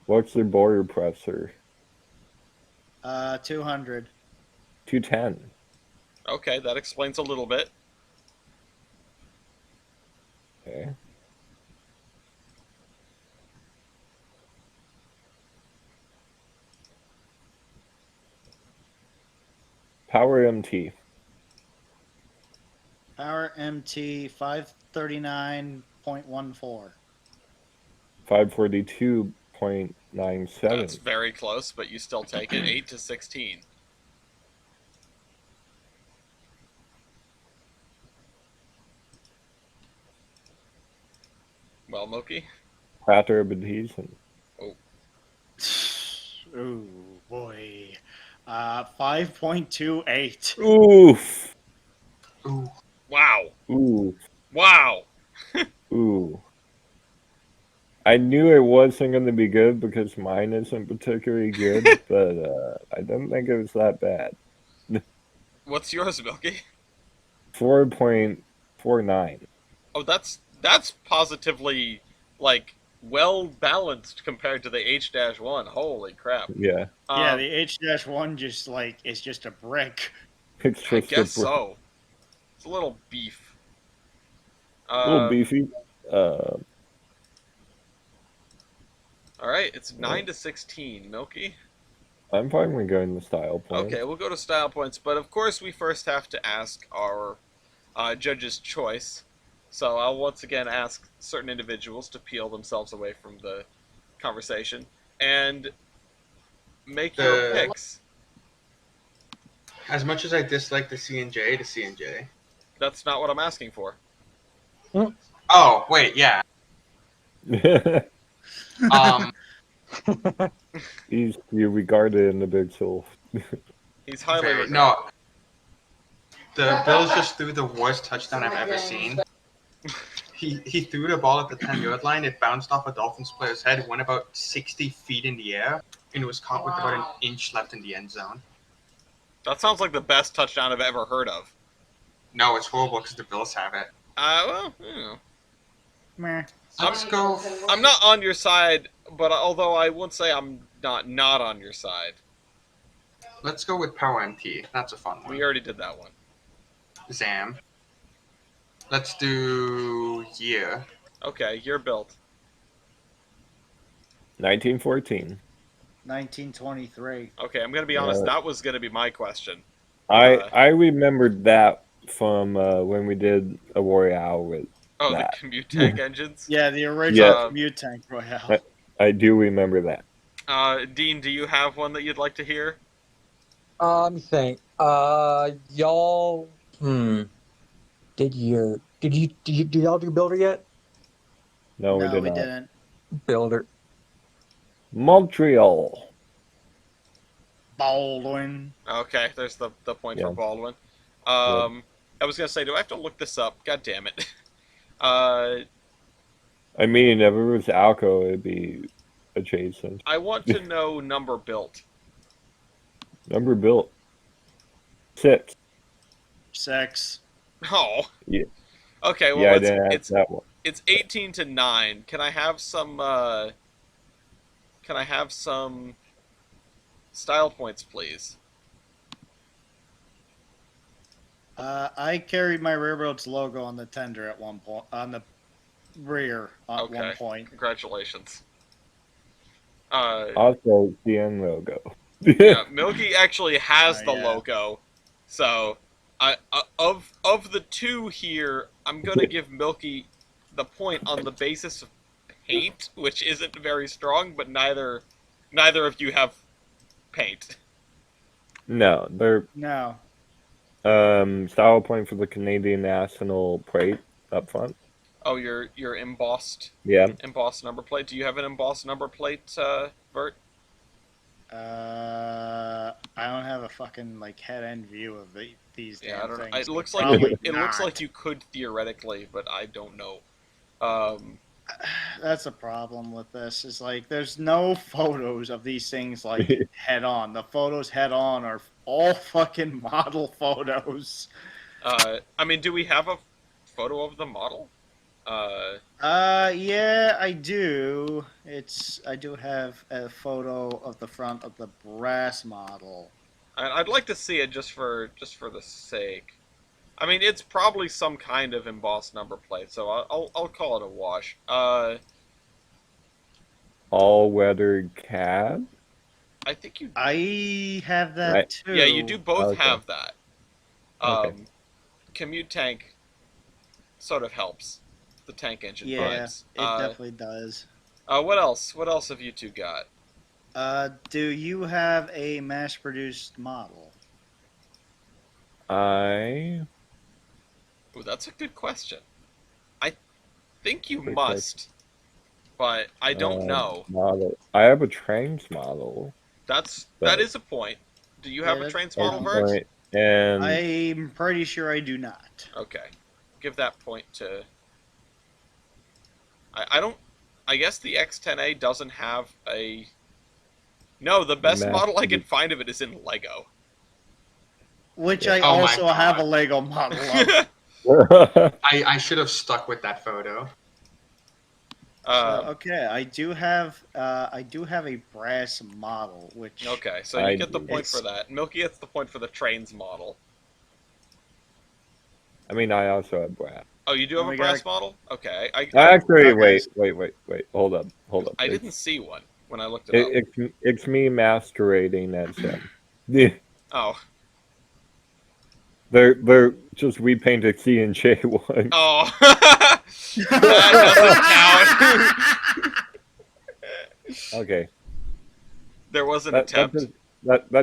What's the border pressure? 200. 210. Okay, that explains a little bit. Okay. Power MT. Power MT 539.14. 542.97. That's very close, but you still take it. 8-16. Well, Milky? Prater adhesion. Ooh, boy. 5.28. Oof. Ooh. Wow. Ooh. Wow. Ooh. I knew it wasn't going to be good because mine isn't particularly good, but I didn't think it was that bad. What's yours, Milky? 4.49. Oh, that's positively, like, well balanced compared to the H-1. Holy crap. Yeah. Yeah, the H-1 just like is just a brick. It's I just guess so. It's a little beef. a little beefy. All right, it's 9-16. Milky? I'm fine with going to style points. Okay, we'll go to style points, but of course we first have to ask our judge's choice. So I'll once again ask certain individuals to peel themselves away from the conversation and make your picks. As much as I dislike the C&J, That's not what I'm asking for. Oh, wait, yeah. You regarded in the big soul. He's highly Okay, regarded. no. The Bills just threw the worst touchdown I've ever seen. He threw the ball at the 10-yard line. It bounced off a Dolphins player's head, went about 60 feet in the air, and was caught with about an inch left in the end zone. That sounds like the best touchdown I've ever heard of. No, it's horrible because the Bills have it. Well, you know. Meh. Let's go. I'm not on your side, but although I won't say I'm not on your side. Let's go with Power MT. That's a fun one. We already did that one. Zam. Let's do year. Okay, you're built. 1914. 1923. Okay, I'm gonna be honest. That was gonna be my question. I remembered that from when we did a Royale with Oh, that. the commute tank engines. Yeah, the original Yeah. commute tank Royale. I do remember that. Dean, do you have one that you'd like to hear? Let me think. Y'all. Did y'all do Builder yet? No, we no, did we not. didn't. Builder. Montreal. Baldwin. Okay, there's the point for Yeah. Baldwin. I was gonna say, do I have to look this up? God damn it. I mean, if it was Alco, it'd be adjacent. I want to know number built. Number built. 6. 6. Oh. Yeah. Okay, well, Yeah, I didn't ask it's that one. it's 18 to 9. Can I have some style points, please? I carried my railroad's logo on the tender at one point, on the rear at Okay. one point. Congratulations. Also, CN logo. Yeah, Milky actually has Oh, the yeah. logo. So, of the two here, I'm gonna give Milky the point on the basis of paint, which isn't very strong, but neither of you have paint. No, they're No. style point for the Canadian National plate up front. Oh, your embossed Yeah. number plate. Do you have an embossed number plate, Bert? I don't have a fucking like head end view of these Yeah, I damn don't know. things. It looks Probably like it looks not. like you could theoretically, but I don't know. That's a problem with this. Is like there's no photos of these things like head on. The photos head on are all fucking model photos. I mean, do we have a photo of the model? Yeah, I do. I do have a photo of the front of the brass model. I'd like to see it just for the sake. I mean, it's probably some kind of embossed number plate, so I'll call it a wash. All-weather cab. I think you. I have that Right. too. Yeah, you do both Okay. have that. Okay. Commute tank sort of helps the tank engine Yeah, vibes. it definitely does. What else? What else have you two got? Do you have a mass-produced model? I Ooh, that's a good question. I think you Good must, but I don't know. model. I have a trains model. That but- is a point. Do you have Yeah, a trains that's model, valid. Vert? And I'm pretty sure I do not. Okay, give that point to. I don't. I guess the X10A doesn't have a. No, the best Mass model I can produced. find of it is in Lego. Which Yeah. I Oh my also have a God. Lego model of. I should have stuck with that photo. Okay, I do have a brass model, which Okay, so you I get the do. point for that. Milky gets the point for the trains model. I mean, I also have brass. Oh, you do have Oh a my brass God. model? Okay, I Actually, Okay. wait. Hold up. I It's- didn't see one when I looked it up. It's me masquerading as him. Yeah, Oh, they're just repainted C and J one. oh, that doesn't count. Okay, There was an that attempt.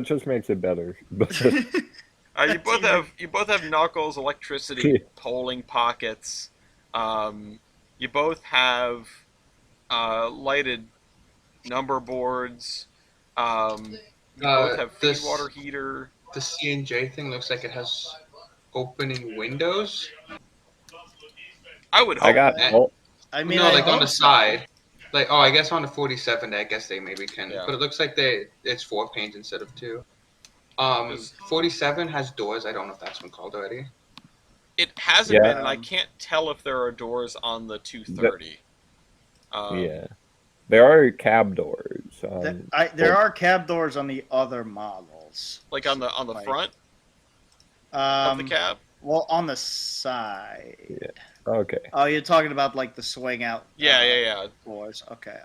just makes it better. But You both have knuckles, electricity, polling pockets. You both have lighted number boards. You both have feed this- water heater. the C&J thing looks like it has opening windows. I would I hope. got. Eh, Oh, I mean, No, I like on the hope so. side. Like, oh, I guess on the 47, I guess they maybe can. Yeah. But it looks like it's 4 panes instead of 2. 'Cause 47 has doors. I don't know if that's been called already. it hasn't Yeah. been, and I can't tell if there are doors on the The- 230. yeah. There are cab doors. There are cab doors on the other models. Like on the Like, front of the cab. Well, on the side. Okay. Oh, you're talking about like the swing out. Yeah. Doors. Okay.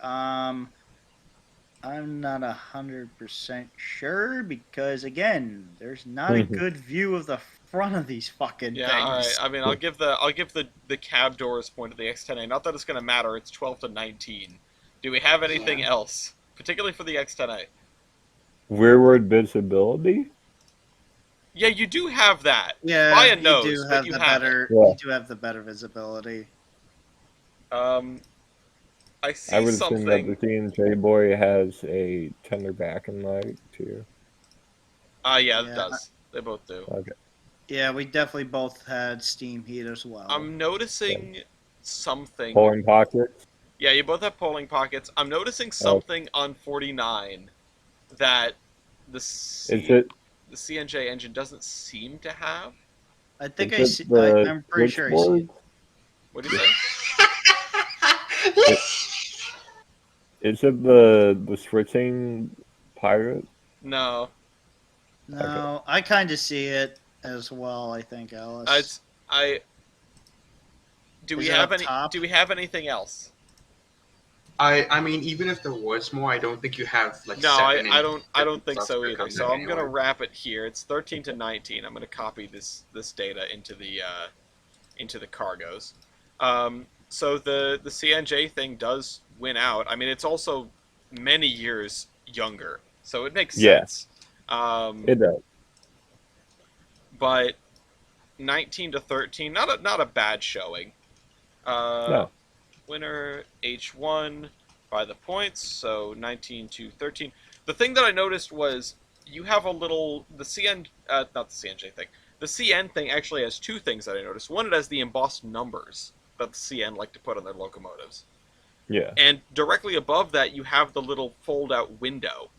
I'm not 100% sure because again, there's not a good view of the front of these fucking Yeah, things. all right. I mean, I'll give the cab doors point to the X10A. Not that it's going to matter. It's 12 to 19. Do we have anything else, particularly for the X10A? Rearward visibility. Yeah, you do have that. Yeah, By a you nose, do but have you the have better. Yeah. You do have the better visibility. it. I I see would assume that something. the C&J boy has a tender back and light too. Yeah, Yeah. it does. They both do. Okay. Yeah, we definitely both had steam heat as well. I'm noticing something. Pulling pockets. Yeah, you both have polling pockets. I'm noticing something on 49 that the Is it? the CNJ engine doesn't seem to have. I think Is I it see. the I'm pretty sure I see. switchboard? What do you say? Is it the switching pirate? No, No, I kind of see it as well. I think, Alice. it's I. Do we Is it have up any? top? Do we have anything else? I mean, even if there was more, I don't think you have like. No, 7 I and don't think stuff so that either. comes So in I'm gonna anyway. wrap it here. It's 13 to 19. I'm gonna copy this data into the cargos. So the CNJ thing does win out. I mean, it's also many years younger, so it makes Yeah. sense. It does. But 19 to 13, not a bad showing. No. Winner H1 by the points, so 19 to 13. The thing that I noticed was you have a little the CN not the CNJ thing. The CN thing actually has two things that I noticed. One, it has the embossed numbers that the CN like to put on their locomotives. Yeah. And directly above that, you have the little fold-out window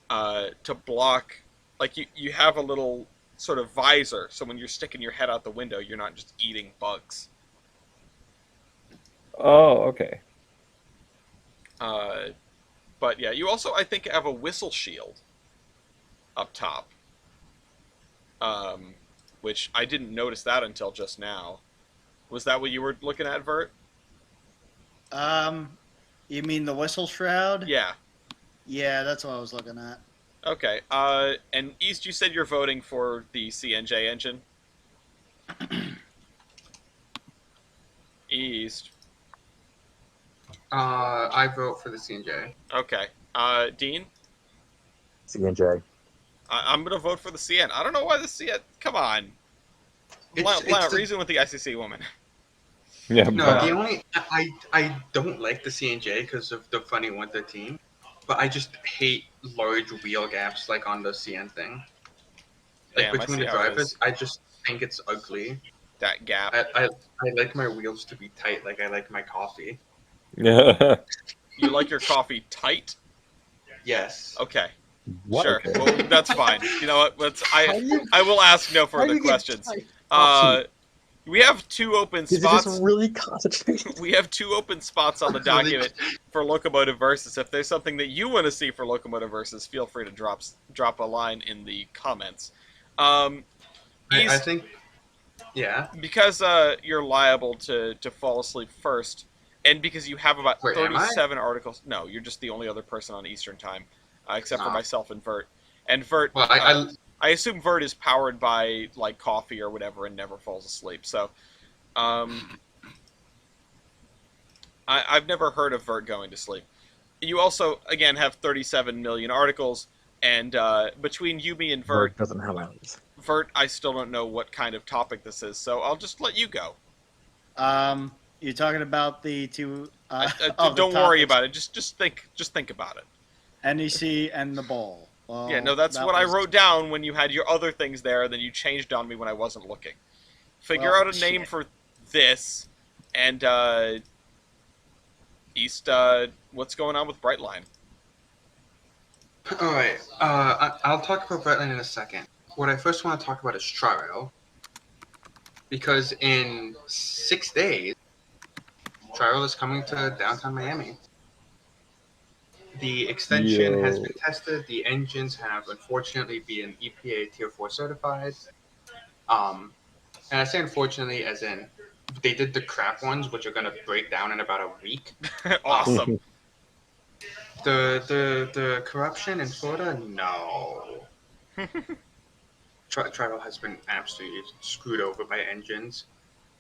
to block. Like you have a little sort of visor, so when you're sticking your head out the window, you're not just eating bugs. Oh, okay. But yeah, you also I think have a whistle shield up top, which I didn't notice that until just now. Was that what you were looking at, Vert? You mean the whistle shroud? Yeah. Yeah, that's what I was looking at. Okay. And East, you said you're voting for the CNJ engine. East. I vote for the C&J. Okay. Dean. CNJ. I'm gonna vote for the CN. I don't know why the CN. Come on. It's the- Reason with the ICC woman. Yeah. No, but- the only I don't like the C&J because of the funny 113, but I just hate large wheel gaps like on the CN thing. Like Damn, I between see the how it drivers, is. I just think it's ugly. That gap. I like my wheels to be tight, like I like my coffee. Yeah. You like your coffee tight? Yes. Okay. What? Sure. Okay. Well, that's fine. You know what? How do you- I will ask no how do further you get questions. tight? We have two open Is it spots. just really concentrated? We have two open spots on the document for Locomotive Versus. If there's something that you want to see for Locomotive Versus, feel free to drop a line in the comments. I East, think. Yeah. because you're liable to fall asleep first, and because you have about Wait, am I? 37 articles. No, you're just the only other person on Eastern Time, except for Ah. myself and Vert. And Vert, Well, I assume Vert is powered by like coffee or whatever and never falls asleep. So, I've never heard of Vert going to sleep. You also, again, have 37 million articles, and between you, me, and Vert, doesn't have eyes. Vert, I still don't know what kind of topic this is, so I'll just let you go. You're talking about the two. of the Don't worry topics, about it. Just think about it. NEC and the bowl. Yeah, no, that's what I wrote down when you had your other things there, then you changed on me when I wasn't looking. Figure Well, out a name shit. for this, and, East, what's going on with Brightline? All right. I'll talk about Brightline in a second. What I first want to talk about is Tri-Rail, because in 6 days, Tri-Rail is coming to downtown Miami. The extension has Yo. been tested. The engines have unfortunately been EPA Tier 4 certified. And I say unfortunately as in they did the crap ones, which are going to break down in about a week. Awesome. The corruption in Florida, no. Tri-Rail has been absolutely screwed over by engines.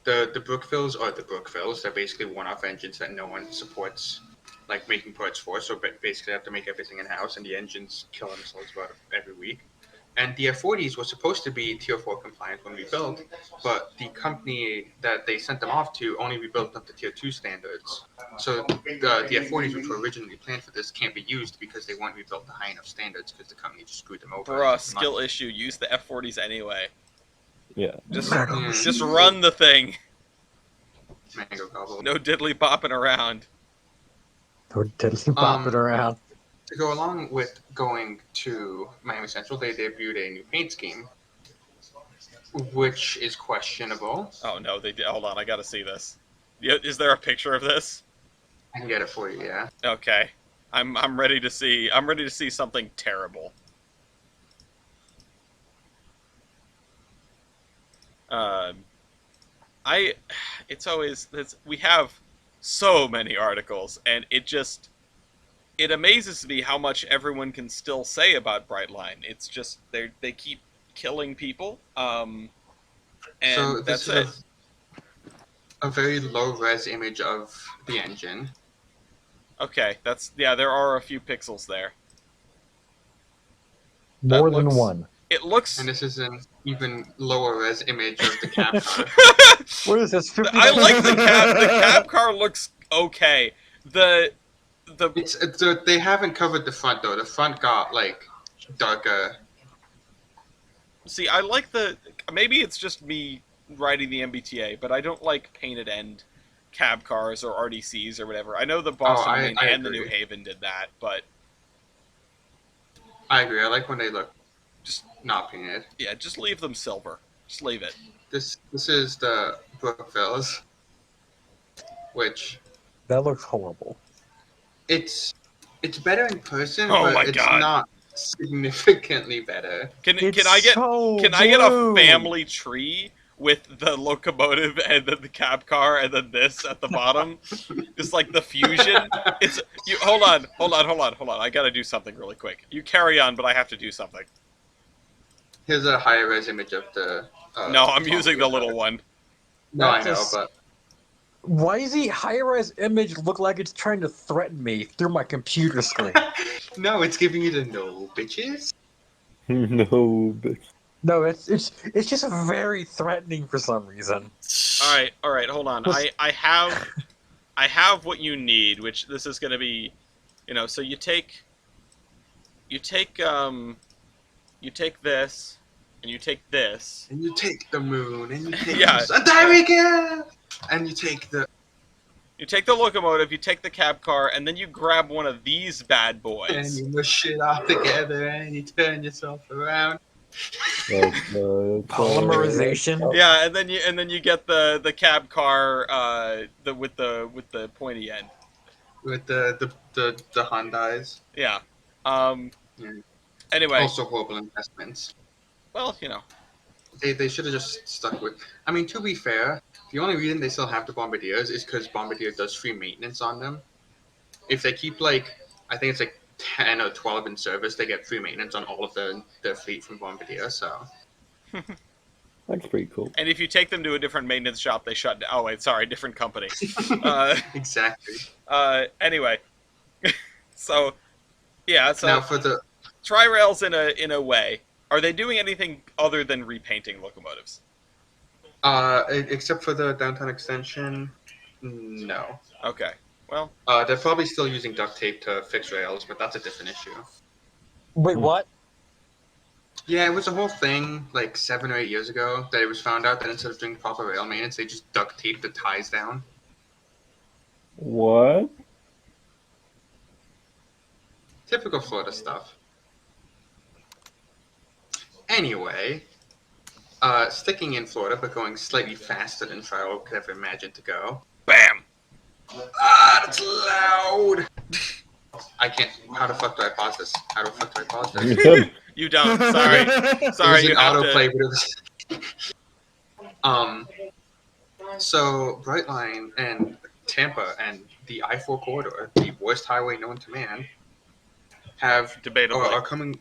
The Brookvilles are the Brookvilles. They're basically one-off engines that no one supports, like making parts for. So basically, they have to make everything in house, and the engines kill themselves about every week. And the F40s were supposed to be Tier 4 compliant when we built, but the company that they sent them off to only rebuilt up to Tier 2 standards. So the F40s, which were originally planned for this, can't be used because they weren't rebuilt to high enough standards because the company just screwed them over. Bruh, skill issue. Use the F40s anyway. Yeah. Just run the thing. Mango gobble. No diddly bopping around. Or diddly bopping around. To go along with going to Miami Central, they debuted a new paint scheme, which is questionable. Oh no, they did. Hold on, I gotta see this. Is there a picture of this? I can get it for you, yeah. Okay, I'm ready to see. I'm ready to see something terrible. We have so many articles, and it amazes me how much everyone can still say about Brightline. It's just they keep killing people, and So that's this it. is a very low-res image of the engine. Okay, there are a few pixels there. More That than looks- one. It looks. And this is an even lower-res image of the cab car. What is this? 50 I like the cab. The cab car looks okay. They haven't covered the front, though. The front got, like, darker. See, I like maybe it's just me riding the MBTA, but I don't like painted end cab cars or RDCs or whatever. I know the Boston I Marine and the agree. New Haven did that, but I agree. I like when they look just not painted. yeah, just leave them silver. Just leave it. This is the Brookvilles, which That looks horrible. it's better in person, Oh but my it's God. not significantly better. Can It's I get so can I get a blue. family tree with the locomotive and then the cab car and then this at the bottom? Just like the fusion. It's you. Hold on. I gotta do something really quick. You carry on, but I have to do something. Here's a higher res image of the. No, I'm using the little one. No, I That's know, just- but Why does the high-res image look like it's trying to threaten me through my computer screen? no, it's giving you the no bitches. No, but No, it's just very threatening for some reason. All right. Hold on. I have what you need, which this is going to be, So you take this, and you take this. And you take the moon, and you take Yeah. the... There we go! And you take the... You take the locomotive, you take the cab car, and then you grab one of these bad And boys. you mush it all together, and you turn yourself around. Polymerization. Yeah, and then you get the cab car with the pointy end. With the Hyundais. Yeah. Yeah. Anyway, Also horrible investments. well, They should have just stuck with... I mean, to be fair, the only reason they still have the Bombardiers is because Bombardier does free maintenance on them. If they keep, I think it's 10 or 12 in service, they get free maintenance on all of their fleet from Bombardier, so... that's pretty cool. and if you take them to a different maintenance shop, they shut down. Oh wait, sorry, different company. Exactly. Anyway, so yeah, so Now for the... Tri-Rails in a way. Are they doing anything other than repainting locomotives? Except for the downtown extension, no. Okay. Well, They're probably still using duct tape to fix rails, but that's a different issue. Wait, what? Yeah, it was a whole thing like 7 or 8 years ago that it was found out that instead of doing proper rail maintenance, they just duct taped the ties down. What? Typical Florida stuff. Anyway, sticking in Florida but going slightly faster than Farrell could ever imagine to go. Bam! Ah, that's loud! I can't. How the fuck do I pause this? How the fuck do I pause this? You don't. Sorry. It Sorry, was you an have autoplay, to. but it was. So Brightline and Tampa and the I-4 corridor, the worst highway known to man, have Debatably. are coming.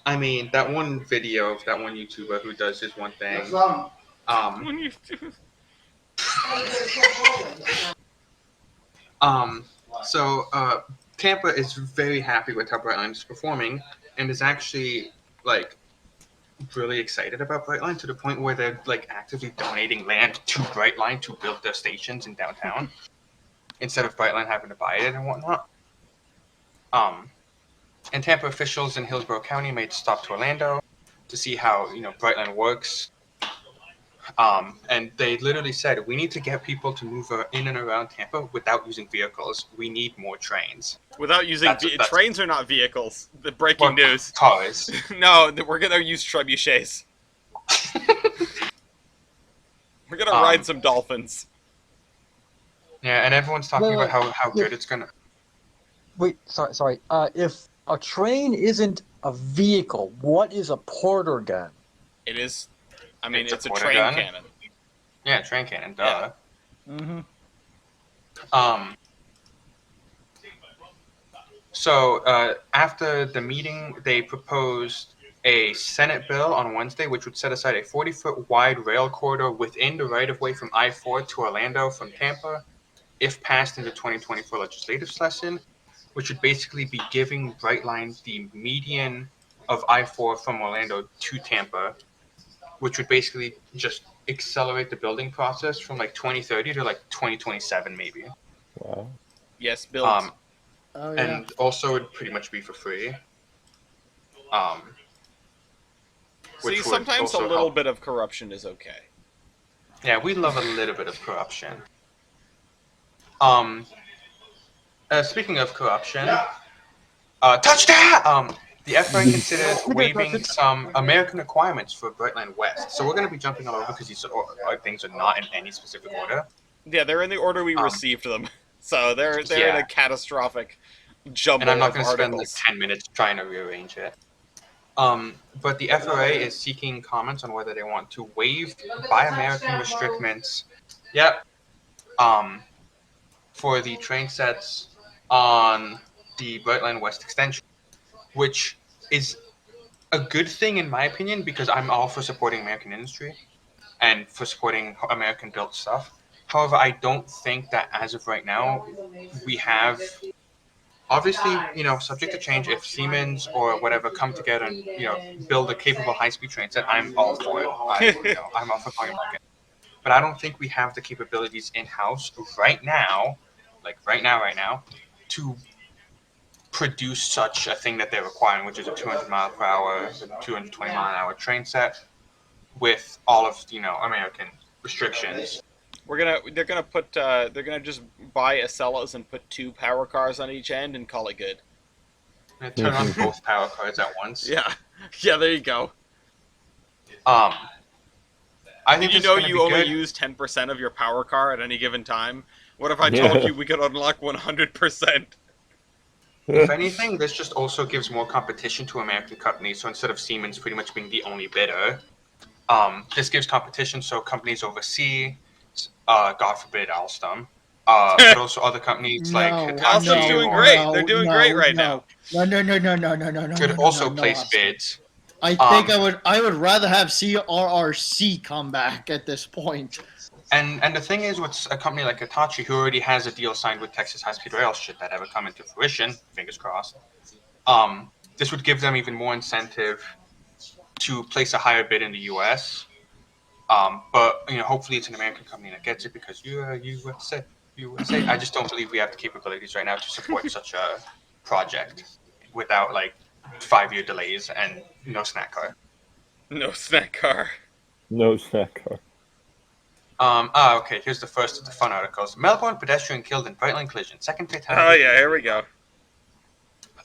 I mean, that one video of that one YouTuber who does his one thing. When you do- So Tampa is very happy with how Brightline is performing, and is actually like really excited about Brightline to the point where they're like actively donating land to Brightline to build their stations in downtown instead of Brightline having to buy it and whatnot. And Tampa officials in Hillsborough County made a stop to Orlando to see how Brightline works. And they literally said, we need to get people to move in and around Tampa without using vehicles. We need more trains. Without using That's- trains are not vehicles. The breaking Well, news. Cars. No, we're gonna use trebuchets. We're gonna ride some dolphins. Yeah, and everyone's talking Wait, about how yeah. good it's gonna. Wait, sorry. If a train isn't a vehicle, what is a porter gun? It is. I mean, It's a it's a porta train gun. cannon. Yeah, train cannon. Duh. Mm-hmm. So after the meeting, they proposed a Senate bill on Wednesday, which would set aside a 40-foot wide rail corridor within the right-of-way from I-4 to Orlando from Tampa, if passed in the 2024 legislative session, which would basically be giving Brightline the median of I-4 from Orlando to Tampa, which would basically just accelerate the building process from like 2030 to like 2027 maybe. Wow. Yes, built. Oh yeah. And also it'd pretty much be for free. See, which would sometimes a also little help. bit of corruption is okay. Yeah, we love a little bit of corruption. Speaking of corruption, touchdown! The FRA considered waiving some American requirements for Brightline West. So we're going to be jumping all over because these things are not in any specific order. Yeah, they're in the order we received them, so they're in Yeah. a catastrophic jumble And I'm not of going to spend like articles. 10 minutes trying to rearrange it. But the FRA is seeking comments on whether they want to waive Buy American restrictions. Yep. For the train sets on the Brightline West extension, which is a good thing in my opinion because I'm all for supporting American industry and for supporting American built stuff. However, I don't think that as of right now we have. Obviously, subject to change. If Siemens or whatever come together and build a capable high-speed train set, I'm all for it. I'm all for going American. But I don't think we have the capabilities in-house right now, to produce such a thing that they're requiring, which is a 200 mile per hour, 220 mile an hour train set with all of American restrictions. They're gonna just buy Acellas and put 2 power cars on each end and call it good. And turn on both power cards at once. Yeah, there you go. I Did think you it's know gonna you be only good. use 10% of your power car at any given time? What if I told you we could unlock 100%? If anything, this just also gives more competition to American companies. So instead of Siemens pretty much being the only bidder, this gives competition. So companies overseas, God forbid Alstom, but also other companies like Hitachi Alstom's doing great. They're doing great right now. No. could also place bids. I think I would rather have CRRC come back at this point. And the thing is, with a company like Hitachi, who already has a deal signed with Texas High Speed Rail, should that ever come into fruition, fingers crossed, this would give them even more incentive to place a higher bid in the U.S. But hopefully it's an American company that gets it because USA. I just don't believe we have the capabilities right now to support such a project without like 5-year delays and no snack car. No snack car. No snack car. Okay, here's the first of the fun articles. Melbourne pedestrian killed in Brightline collision. Second fatality. Oh yeah, here we go.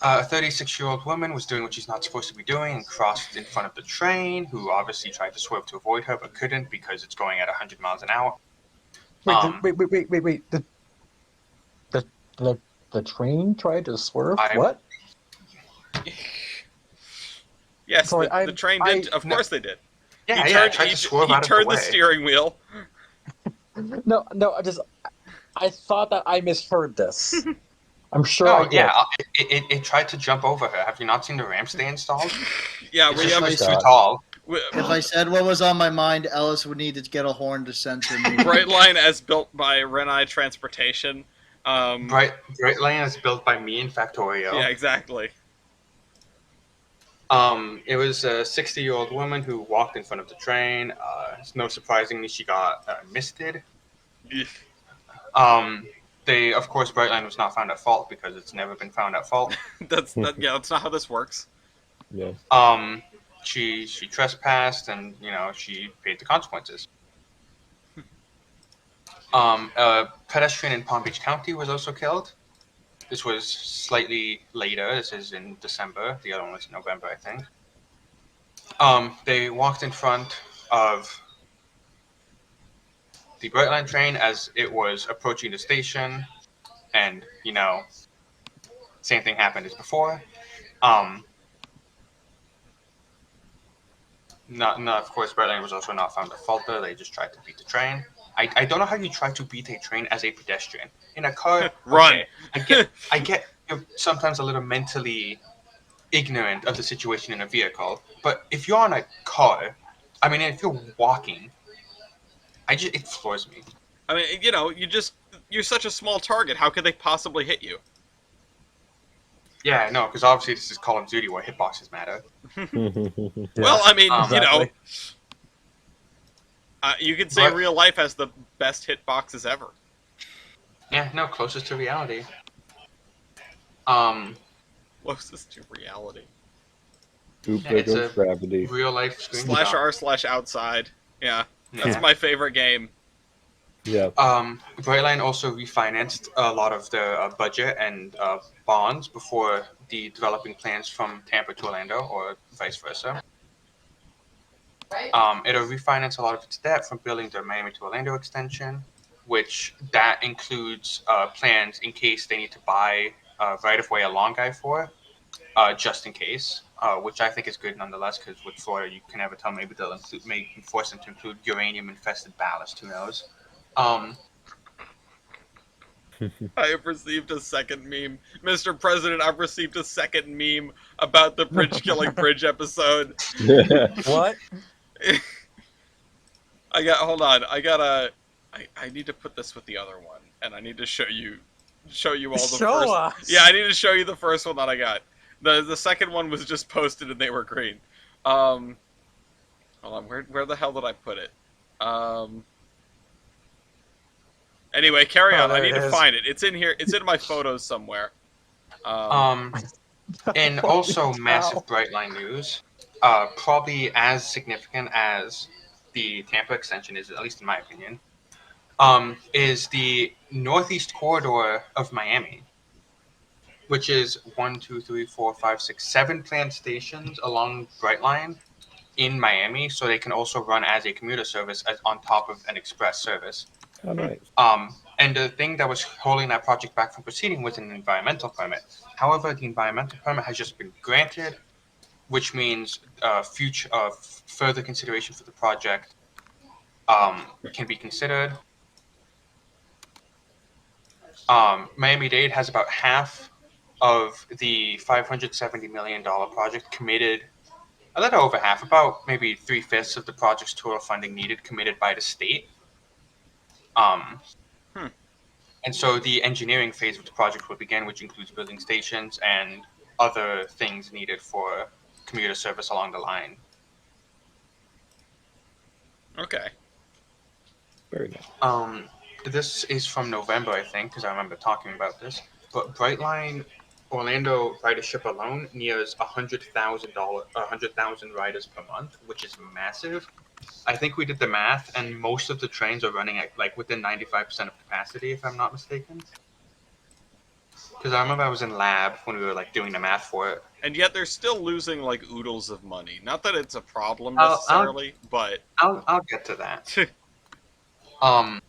A 36-year-old woman was doing what she's not supposed to be doing and crossed in front of the train, who obviously tried to swerve to avoid her but couldn't because it's going at 100 miles an hour. Wait. The train tried to swerve? What? Yes, Sorry, the train did. Of course they did. Yeah, He tried turned, to swerve he out of turned the way. the steering wheel. No, I thought that I misheard this. I'm sure Oh, I did. yeah, it tried to jump over her. Have you not seen the ramps they installed? Yeah, It's we just have like- too tall. If I said what was on my mind, Ellis would need to get a horn to censor me. Brightline as built by Renai Transportation. Brightline is built by me in Factorio. Yeah, exactly. It was a 60-year-old woman who walked in front of the train. It's no surprisingly, she got misted. Of course, Brightline was not found at fault because it's never been found at fault. That's not how this works. Yeah. She trespassed and she paid the consequences. A pedestrian in Palm Beach County was also killed. This was slightly later. This is in December. The other one was in November, I think. They walked in front of the Brightline train as it was approaching the station, and same thing happened as before. Of course, Brightline was also not found at fault there. They just tried to beat the train. I don't know how you try to beat a train as a pedestrian in a car. Run. Okay, I get you're sometimes a little mentally ignorant of the situation in a vehicle, but if you're on a car, if you're walking, it floors me. I mean, you're such a small target. How could they possibly hit you? Yeah, no, because obviously this is Call of Duty where hitboxes matter. Well, I mean, exactly. You could say But- real life has the best hitboxes ever. Yeah, no, closest to reality. Closest to reality. Oop, Yeah, there it's goes gravity. Real life screenshot. /r/outside. Yeah, that's Yeah. my favorite game. Yeah. Brightline also refinanced a lot of their budget and bonds before the developing plans from Tampa to Orlando, or vice versa. It'll refinance a lot of its debt from building their Miami to Orlando extension, which that includes plans in case they need to buy right-of-way along I-4, just in case, which I think is good nonetheless, because with Florida, you can never tell. Maybe they'll force them to include uranium-infested ballast, who knows. I have received a second meme. Mr. President, I've received a second meme about the bridge killing bridge episode. What? Hold on. I need to put this with the other one, and I need to show you all the Show first. us. Yeah, I need to show you the first one that I got. The second one was just posted and they were green. Hold on, where the hell did I put it? Anyway, carry on. I there need it to is. find it. It's in here. It's in my photos somewhere. And also massive Brightline news, probably as significant as the Tampa extension is, at least in my opinion, is the northeast corridor of Miami, which is 7 planned stations along Brightline in Miami, so they can also run as a commuter service on top of an express service. Oh, nice. And the thing that was holding that project back from proceeding was an environmental permit. However, the environmental permit has just been granted, which means further consideration for the project can be considered. Miami-Dade has about half of the $570 million project committed. A little over half, about maybe 3/5 of the project's total funding needed committed by the state. And so the engineering phase of the project will begin, which includes building stations and other things needed for commuter service along the line. Okay. Very nice. This is from November, I think, because I remember talking about this. But Brightline Orlando ridership alone nears 100,000 riders per month, which is massive. I think we did the math, and most of the trains are running at like within 95% of capacity, if I'm not mistaken. Because I remember I was in lab when we were like doing the math for it. And yet they're still losing like oodles of money. Not that it's a problem I'll necessarily, but I'll get to that. Um.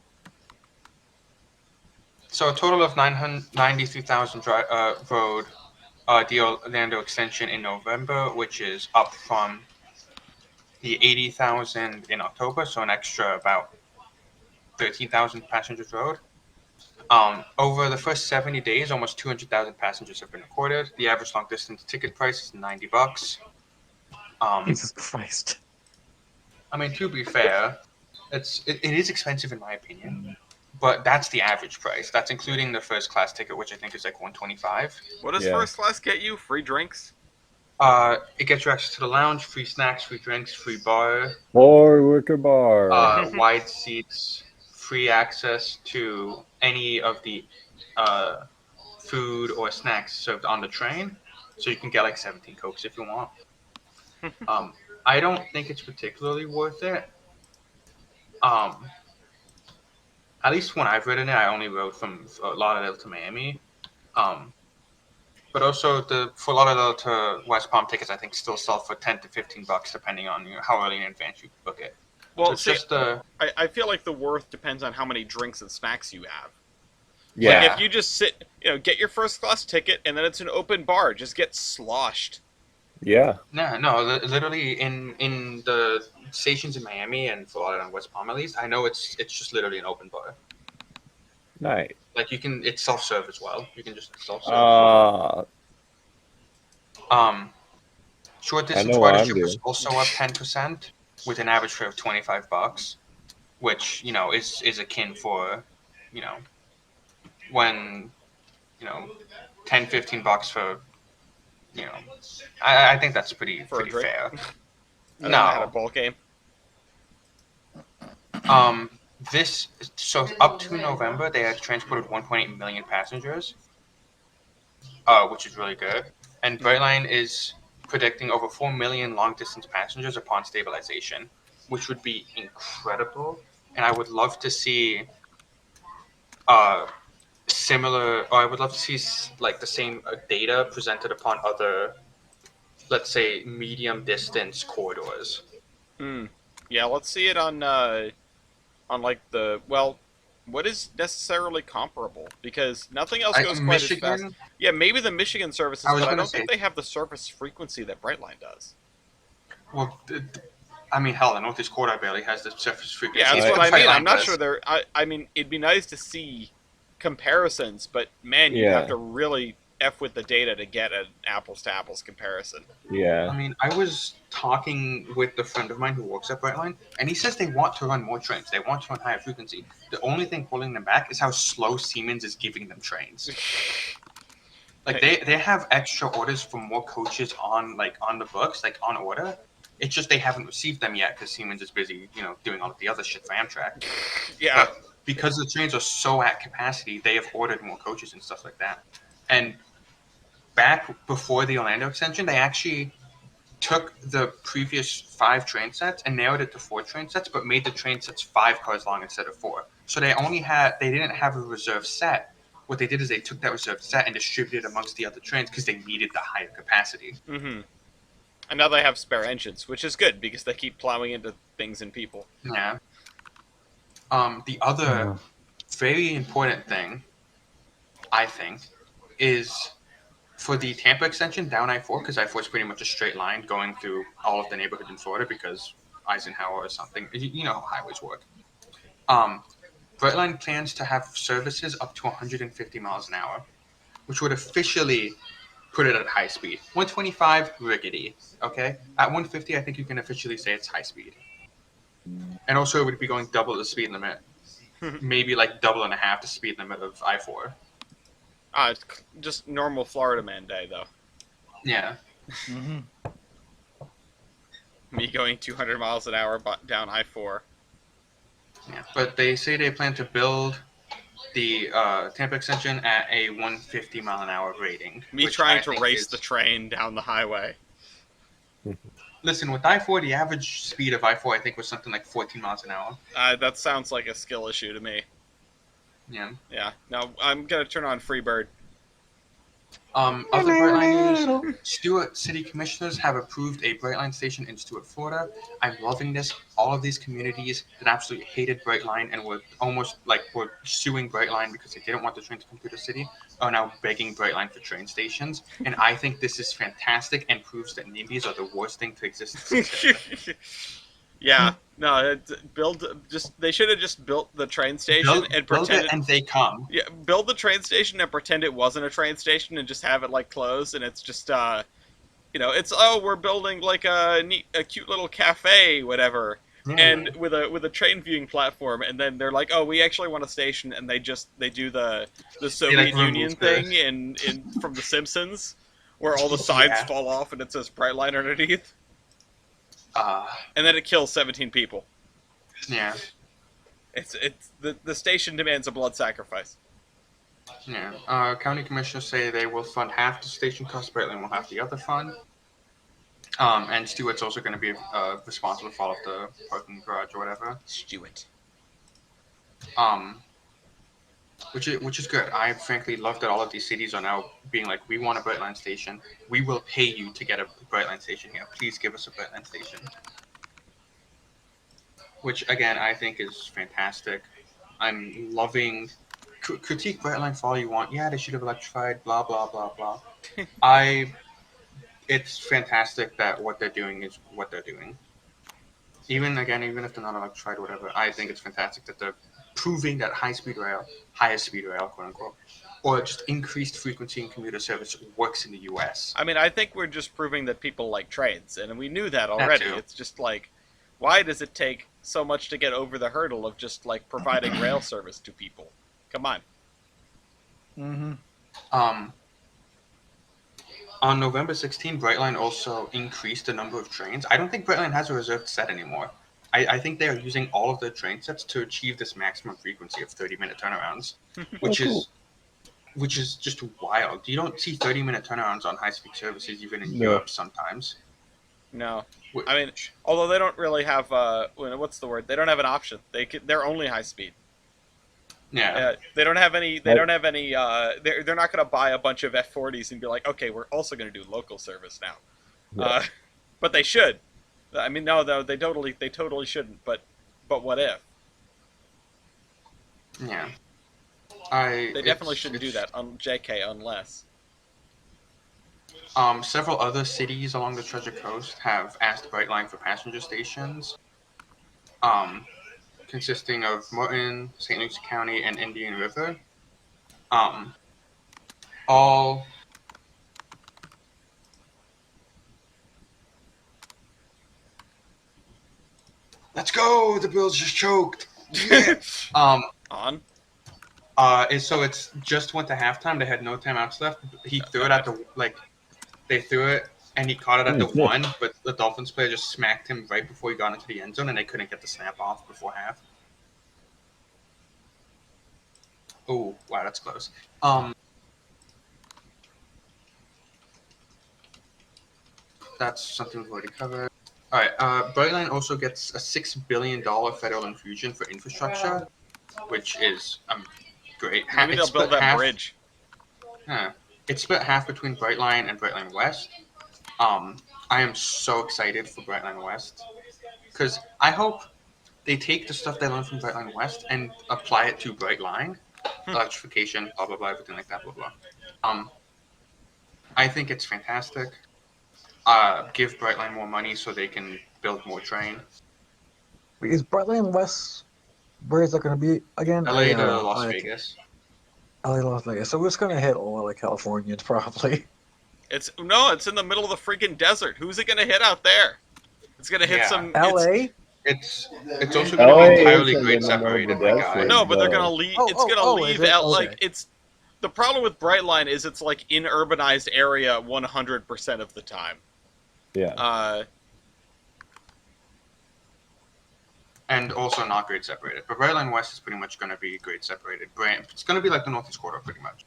So a total of 993,000 road the Orlando extension in November, which is up from the 80,000 in October, so an extra about 13,000 passengers rode. Over the first 70 days, almost 200,000 passengers have been recorded. The average long distance ticket price is $90. Jesus Christ. I mean, to be fair, it is expensive in my opinion, but that's the average price. That's including the first class ticket, which I think is like $125. what does Yeah. first class get you? Free drinks? It gets you access to the lounge, free snacks, free drinks, free bar, Boy, wicker bar. wide seats, free access to any of the food or snacks served on the train. So you can get like 17 Cokes if you want. I don't think it's particularly worth it. At least when I've ridden it, I only rode from Fort Lauderdale to Miami. But also the Fort Lauderdale to West Palm tickets, I think, still sell for $10 to $15, depending on how early in advance you book it. Well, So it's see, just the I feel like the worth depends on how many drinks and snacks you have. yeah. Like if you just sit, get your first class ticket and then it's an open bar, just get sloshed. Yeah. no, literally in the stations in Miami and Fort Lauderdale and West Palm, at least, I know it's just literally an open bar. Nice. Like it's self-serve as well. You can just self-serve. Short I distance know what I'm ridership was doing. also up 10%, with an average fare of $25, which is akin for, when 10-15 bucks for, I think that's pretty For a drink? fair. I had a No, bowl game. so up to November they had transported 1.8 million passengers, which is really good. And Brightline is predicting over 4 million long distance passengers upon stabilization, which would be incredible. And I would love to see similar, or I would love to see like the same data presented upon other, let's say, medium distance corridors. Yeah, let's see it on like what is necessarily comparable? Because nothing else goes quite as fast. Michigan, Yeah, maybe the Michigan services, I was but I gonna don't think say- they have the service frequency that Brightline does. well, I mean, hell, the Northeast Corridor barely has the surface frequency. Yeah, that's Right. what I mean. I'm Brightline not does. sure they're. I mean, it'd be nice to see comparisons, but man, you Yeah. have to really f with the data to get an apples to apples comparison. Yeah. I mean, I was talking with a friend of mine who works at Brightline, and he says they want to run more trains. They want to run higher frequency. The only thing holding them back is how slow Siemens is giving them trains. Like they have extra orders for more coaches on the books, like on order. It's just they haven't received them yet because Siemens is busy, doing all of the other shit for Amtrak. Yeah, But because the trains are so at capacity, they have ordered more coaches and stuff like that. And back before the Orlando extension, they actually took the previous 5 train sets and narrowed it to 4 train sets, but made the train sets 5 cars long instead of 4. So they didn't have a reserve set. What they did is they took that reserve set and distributed it amongst the other trains because they needed the higher capacity. and now they have spare engines, which is good because they keep plowing into things and people. Yeah. The other very important thing, I think, is for the Tampa extension down I-4, because I-4 is pretty much a straight line going through all of the neighborhood in Florida because Eisenhower or something. You know how highways work. Brightline plans to have services up to 150 miles an hour, which would officially put it at high speed. 125, rickety. Okay? At 150, I think you can officially say it's high speed. And also, it would be going double the speed limit. Maybe like double and a half the speed limit of I-4. It's just normal Florida man day, though. Yeah. Me going 200 miles an hour down I-4. Yeah. But they say they plan to build the Tampa extension at a 150 mile an hour rating. Me which trying I to think race is- the train down the highway. Listen, with I-4, the average speed of I-4 I think was something like 14 miles an hour. That sounds like a skill issue to me. Yeah. Yeah. Now I'm gonna turn on Freebird. Other Brightline news: Stewart City Commissioners have approved a Brightline station in Stewart, Florida. I'm loving this. All of these communities that absolutely hated Brightline and were almost were suing Brightline because they didn't want the train to come through the city are now begging Brightline for train stations. And I think this is fantastic and proves that NIMBYs are the worst thing to exist in this area. Yeah. No. They should have just built the train station and Build it pretended. and they come. Yeah, build the train station and pretend it wasn't a train station and just have it like closed and it's just it's we're building like a cute little cafe, whatever, Yeah. and with a train viewing platform, and then they're like, oh, we actually want a station, and they do the Soviet Union remove thing in from The Simpsons, where all the signs Yeah. fall off and it says Brightline underneath, Uh, and then it kills 17 people. yeah. It's the station demands a blood sacrifice. Yeah. County commissioners say they will fund half the station cost, Brightline will have the other fund. And Stewart's also going to be responsible for all of the parking garage or whatever. Stewart. Which is good. I frankly love that all of these cities are now being like, we want a Brightline station. We will pay you to get a Brightline station here. Please give us a Brightline station. Which again, I think is fantastic. I'm loving. Critique Brightline for all you want. Yeah, they should have electrified. Blah blah blah blah. It's fantastic that what they're doing is what they're doing. Even if they're not electrified, whatever, I think it's fantastic that they're proving that highest speed rail, quote unquote, or just increased frequency in commuter service works in the U.S. I mean, I think we're just proving that people like trains, and we knew that already. too. It's just like, why does it take so much to get over the hurdle of just like providing rail service to people? Come on. Mm-hmm. On November 16, Brightline also increased the number of trains. I don't think Brightline has a reserved set anymore. I think they are using all of their train sets to achieve this maximum frequency of 30-minute turnarounds, which is just wild. You don't see 30-minute turnarounds on high-speed services even in Europe sometimes. No. I mean, although they don't really have what's the word? They don't have an option. They're only high speed. Yeah. They don't have any. They don't have any. They're not going to buy a bunch of F40s and be like, okay, we're also going to do local service now. Yeah. But they should. I mean, no, though they totally shouldn't. But what if? Yeah. They definitely shouldn't do that. JK, unless. Several other cities along the Treasure Coast have asked Brightline for passenger stations, consisting of Morton, St. Lucie County, and Indian River. All Let's go! The Bills just choked. Yeah. On. So it's just went to halftime. They had no timeouts left. He threw it at they threw it and he caught it at the one, but the Dolphins player just smacked him right before he got into the end zone, and they couldn't get the snap off before half. Oh wow, that's close. That's something we've already covered. All right. Brightline also gets a $6 billion federal infusion for infrastructure, which is great. Maybe they'll build that bridge. It's split half between Brightline and Brightline West. I am so excited for Brightline West because I hope they take the stuff they learned from Brightline West and apply it to Brightline, electrification, blah blah blah, everything like that, blah blah. I think it's fantastic. Give Brightline more money so they can build more train. Is Brightline West? Where is that going to be again? LA to Las Vegas. LA, Las Vegas. So it's going to hit all like Californians probably. It's in the middle of the freaking desert. Who's it gonna hit out there? It's gonna hit some. LA. It's also going to LA be entirely isn't grade in the middle of separated, the my desert. guy. No, but they're gonna leave. It's gonna leave is it? out Okay. like it's. The problem with Brightline is it's like in urbanized area 100% of the time. Yeah. and also not grade separated. But Brightline West is pretty much going to be grade separated. It's going to be like the Northeast Corridor, pretty much.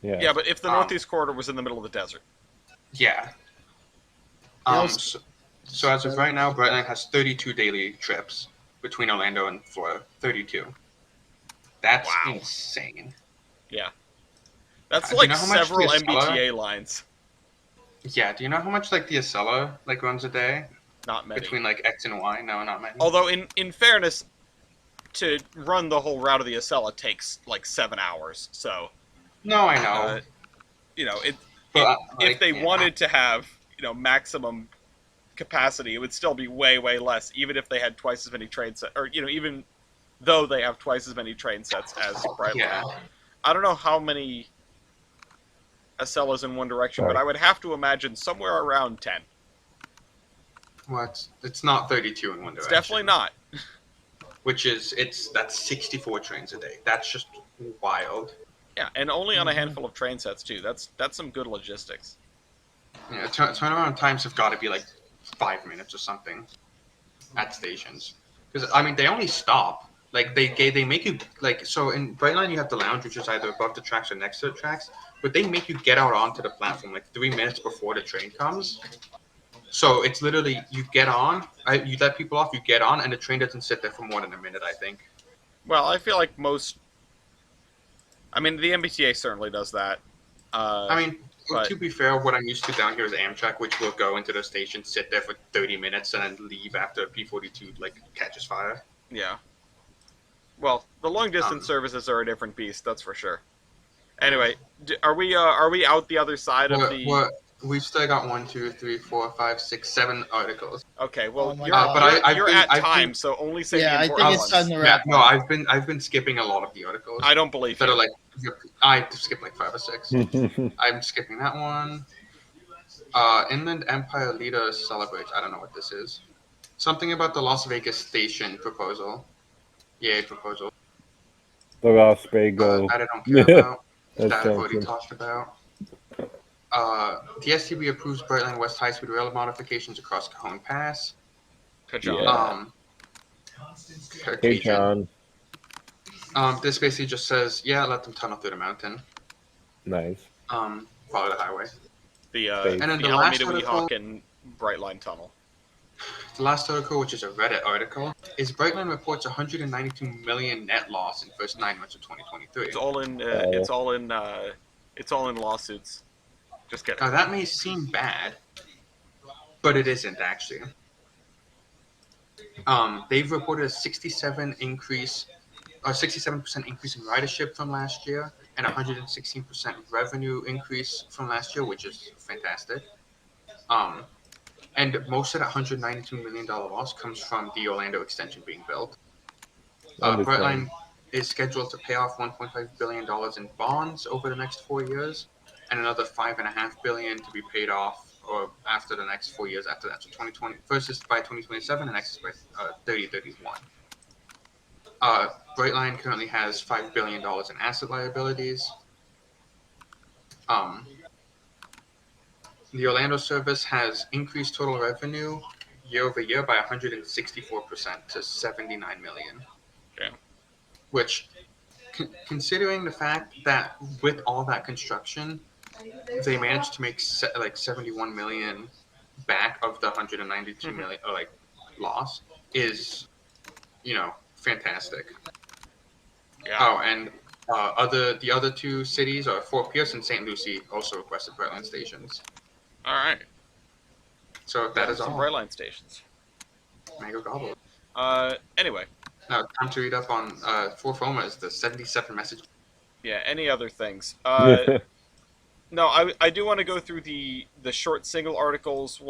Yeah. Yeah, but if the Northeast Corridor was in the middle of the desert. Yeah. So as of right now, Brightline has 32 daily trips between Orlando and Florida. 32. That's Wow. insane. Yeah. That's Do you like know how much several the Acela- MBTA lines. Yeah. Do you know how much like the Acela like runs a day Not many. between like X and Y? No, not many. Although, in fairness, to run the whole route of the Acela takes like 7 hours. So, No, I know. you know, But, if they yeah. wanted to have, maximum capacity, it would still be way, way less, even if they had twice as many train sets, or, even though they have twice as many train sets as Brightline. Yeah. I don't know how many Acelas in one direction, but Right. I would have to imagine somewhere around 10. It's not 32 in one It's direction. definitely not. That's 64 trains a day. That's just wild. Yeah, and only on a handful of train sets, too. That's some good logistics. Yeah, turnaround times have got to be like 5 minutes or something at stations. Because I mean, they only stop. Like they make you like, so in Brightline you have the lounge, which is either above the tracks or next to the tracks, but they make you get out onto the platform like 3 minutes before the train comes. So it's literally you get on, you let people off, you get on, and the train doesn't sit there for more than a minute, I think. Well, I feel like most... I mean, the MBTA certainly does that. I mean, but- to be fair, what I'm used to down here is Amtrak, which will go into the station, sit there for 30 minutes, and then leave after P42 like catches fire. Yeah. Well, the long-distance services are a different beast, that's for sure. Anyway, are we out the other side of the... We've still got 1, 2, 3, 4, 5, 6, 7 articles. Okay, well, Oh my you're, God. But you're I've at been- time, so only say Yeah, the I important think it's time ones. to wrap No, up. I've been skipping a lot of the articles. I don't believe that you. are like I skipped like 5 or 6. I'm skipping that one. Inland Empire Leader celebrates. I don't know what this is. Something about the Las Vegas station proposal. Yay, proposal. The Las Vegas. That I don't care about. That's That I've already something. talked about. The STB approves Brightline West high-speed rail modifications across Cajon Pass. Kajan. Yeah. Hey, Cajun. John. This basically just says, yeah, let them tunnel through the mountain. Nice. Follow the highway. The And then the the last Alameda article- Weehawken and Brightline Tunnel. The last article, which is a Reddit article, is Brightline reports 192 million net loss in the first 9 months of 2023. It's all in. It's all in lawsuits. Just kidding. Now that may seem bad, but it isn't actually. They've reported a 67% increase in ridership from last year, and 116% revenue increase from last year, which is fantastic. And most of that $192 million loss comes from the Orlando extension being built. Understand. Brightline is scheduled to pay off $1.5 billion in bonds over the next 4 years, and another $5.5 billion to be paid off or after the next 4 years after that. So 2020 first is by 2027, and next is by 3031. Brightline currently has $5 billion in asset liabilities. The Orlando service has increased total revenue year over year by 164% to $79 million. Okay. Which, considering the fact that with all that construction, they managed to make like 71 million back of the 192 million loss, is, fantastic. Yeah. Oh, and the other 2 cities are Fort Pierce and St. Lucie also requested Brightline stations. All right. So that is Some all. Brightline stations. Mango Gobble. Anyway. Now, time to read up on for FOMAs, the 77 message. Yeah. Any other things? No, I do want to go through the short single articles.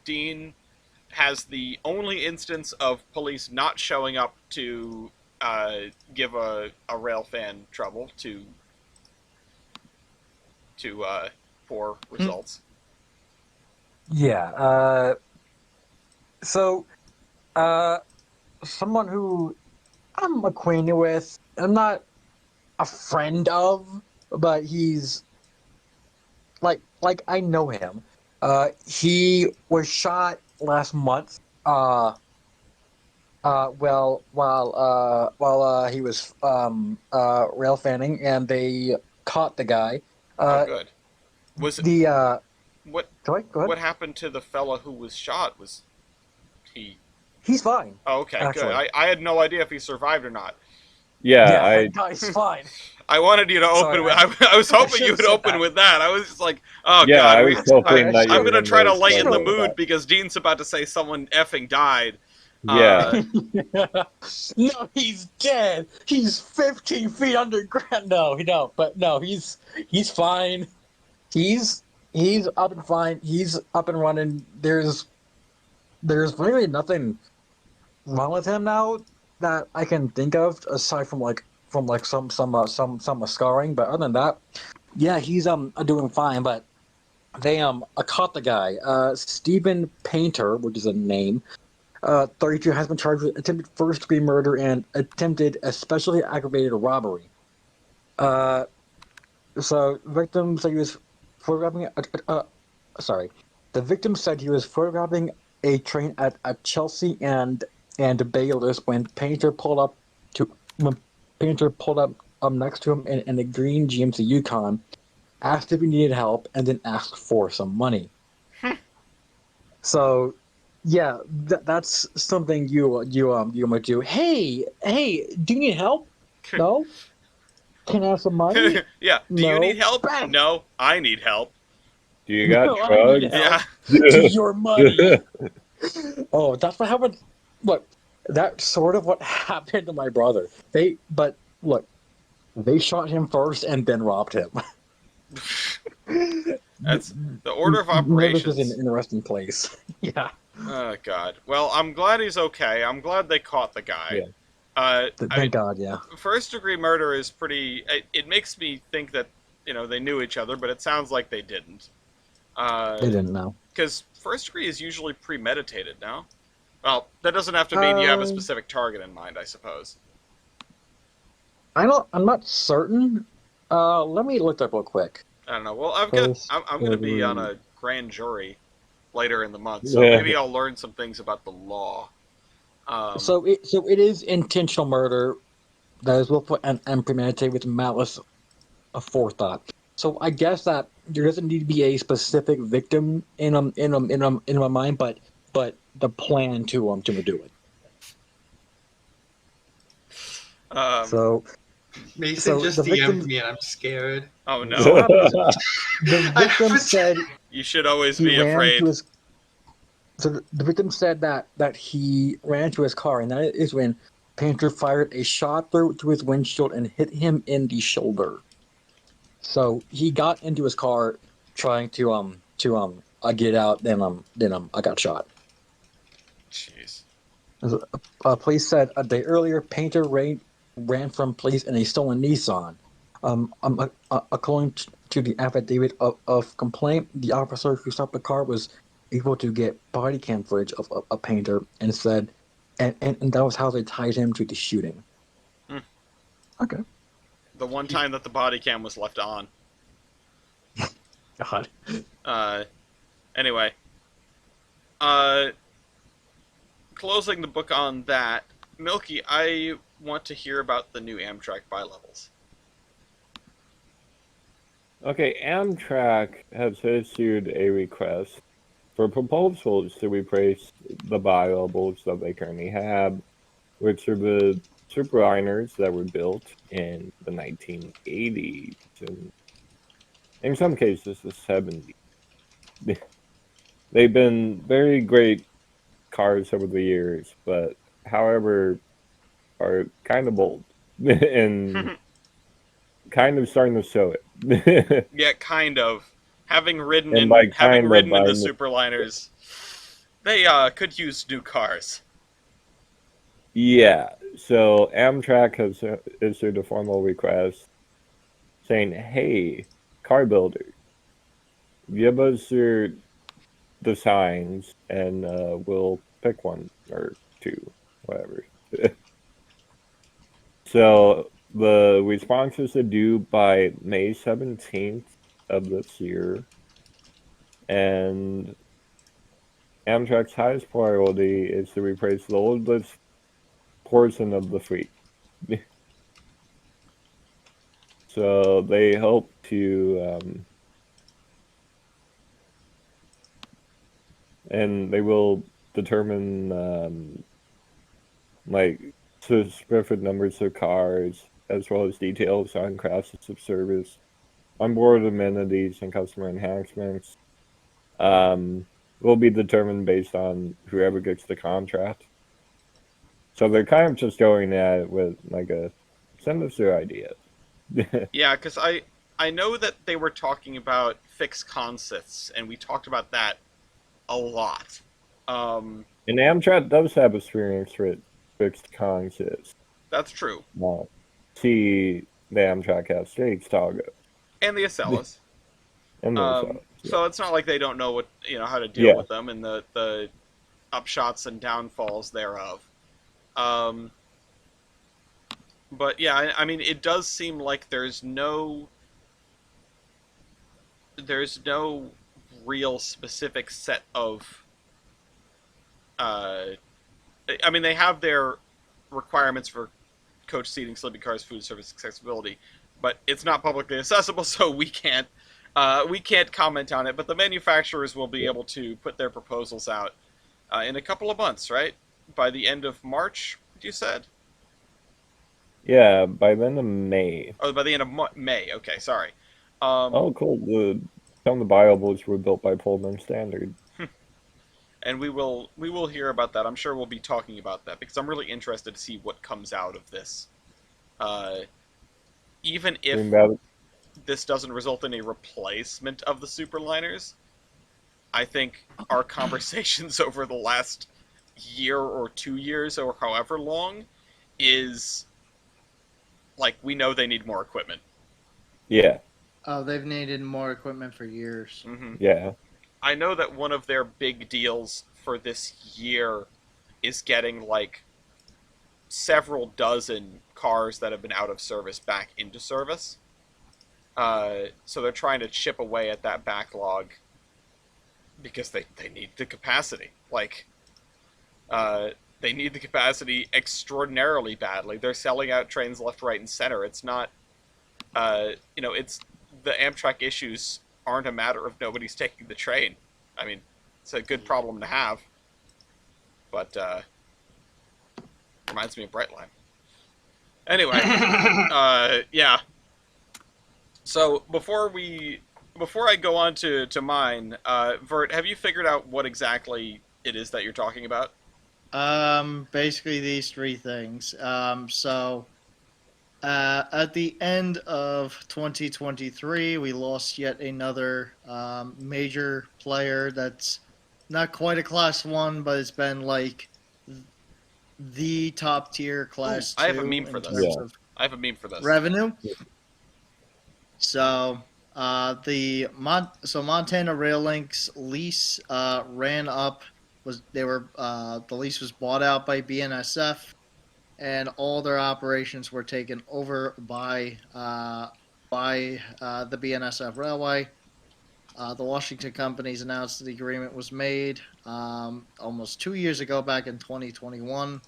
Dean has the only instance of police not showing up to give a rail fan trouble to poor results. Yeah. So, someone who I'm acquainted with, I'm not a friend of, but he's like I know him. He was shot last month. While he was rail fanning, and they caught the guy. Oh, Uh, good. Was it the what? Sorry, go ahead. What happened to the fella who was shot? Was he? He's fine, Oh, okay, good. actually. I had no idea if he survived or not. Yeah, Yeah, I no, he's fine. I wanted you to Sorry, open with. I was I hoping should you have would said open that. with that. I was just like, oh yeah, god, I was hoping that you I'm were gonna try gonna to lighten explain the about mood that. because Dean's about to say someone effing died. Yeah, No, he's dead. He's 15 feet underground. No, but no, he's fine. He's he's up and fine. He's up and running. There's really nothing wrong with him now that I can think of, aside from some scarring. But other than that, yeah, he's doing fine. But they caught the guy, Stephen Painter, which is a name. 32 has been charged with attempted first degree murder and attempted especially aggravated robbery. Uh, so victim said he was photographing. Sorry, the victim said he was photographing a train at Chelsea and Bayless when Painter pulled up next to him in a green GMC Yukon, asked if he needed help, and then asked for some money. So, yeah, that's something you might do. Hey, do you need help? No. Can I have some money? Yeah. Do you need No. help? Bang. No, I need help. do you got No, I need drugs? Yeah. help. Do your money. Oh, that's what happened. Look, that's sort of what happened to my brother. But look, they shot him first and then robbed him. That's the order of Memphis is an operations. interesting place. Yeah, Oh god. Well, I'm glad he's okay. I'm glad they caught the guy. Yeah. I thank mean, God. Yeah, first degree murder is pretty. It makes me think that they knew each other, but it sounds like they didn't. they didn't know. Because first degree is usually premeditated. No. Well, that doesn't have to mean you have a Uh, specific target in mind, I suppose. I'm not certain. Let me look up real quick. I don't know. Well, First I'm going to be on degree. a grand jury later in the month, so Yeah. maybe I'll learn some things about the law. Um, So it is intentional murder that is willful and premeditated with malice aforethought. So I guess that there doesn't need to be a specific victim in my mind, but the plan to do it. um, So Mason the just DM'd victim. me and I'm scared. oh So what no! happened is the I victim haven't. said You should always he be ran to afraid. his. So the victim said that he ran to his car, and that is when Painter fired a shot through his windshield and hit him in the shoulder. So he got into his car trying to get out. Then I got shot. Jeez. Police said a day earlier, Painter ran from police in a stolen Nissan. According to the affidavit of complaint, the officer who stopped the car was able to get body cam footage of a Painter and said, and that was how they tied him to the shooting. Hmm. Okay. The one time that the body cam was left on. God. Uh, anyway. Uh, closing the book on that, Milky, I want to hear about the new Amtrak bi-levels. Okay, Amtrak has issued a request for proposals to replace the bi-levels that they currently have, which are the superliners that were built in the 1980s and in some cases the 70s. They've been very great cars over the years, but however are kind of old and kind of starting to show it. Yeah, kind of. And by Having kind of, ridden in the I mean, superliners, they could use new cars. yeah. So Amtrak has issued a formal request saying, "Hey, car builder, give us your designs, and we'll pick one or two, whatever." So the responses are due by May 17th of this year, and Amtrak's highest priority is to replace the oldest portion of the fleet. So they hope to, and they will determine like specific numbers of cars as well as details on classes of service, onboard amenities, and customer enhancements. Will be determined based on whoever gets the contract. So they're kind of just going at it with like a send us your ideas. Yeah, because I know that they were talking about fixed consists, and we talked about that a lot. And Amtrak does have experience with fixed consists. That's true, Now, see, the Amtrak has straight Chicago and the Acellas. and those are. So it's not like they don't know how to deal Yeah. with them and the upshots and downfalls thereof. But yeah, I mean, it does seem like there's no real specific set of. I mean, they have their requirements for coach seating, sleeping cars, food service accessibility, but it's not publicly accessible, so we can't comment on it. But the manufacturers will be able to put their proposals out in a couple of months, right? By the end of March, you said? Yeah, by the end of May. Oh, by the end of May. Okay, sorry. Oh, cool. Some of the Bibles were built by Pullman Standard. And we will hear about that. I'm sure we'll be talking about that because I'm really interested to see what comes out of this. Even if this doesn't result in a replacement of the superliners, I think our conversations over the last year or 2 years or however long is like we know they need more equipment. Yeah. Oh, they've needed more equipment for years. Mm-hmm. Yeah. I know that one of their big deals for this year is getting like several dozen cars that have been out of service back into service. So they're trying to chip away at that backlog because they need the capacity. Like, they need the capacity extraordinarily badly. They're selling out trains left, right, and center. It's not, it's the Amtrak issues aren't a matter of nobody's taking the train. I mean, it's a good problem to have, but reminds me of Brightline. Anyway, yeah. So before I go on to mine, Vert, have you figured out what exactly it is that you're talking about? Basically these three things. At the end of 2023, we lost yet another major player that's not quite a Class 1, but it's been like the top tier Class 2 I have a meme for in this. terms Yeah. of I have a meme for this. revenue. So Montana Rail Link's lease ran up. The lease was bought out by BNSF, and all their operations were taken over by the BNSF Railway. The Washington companies announced the agreement was made almost 2 years ago, back in 2021,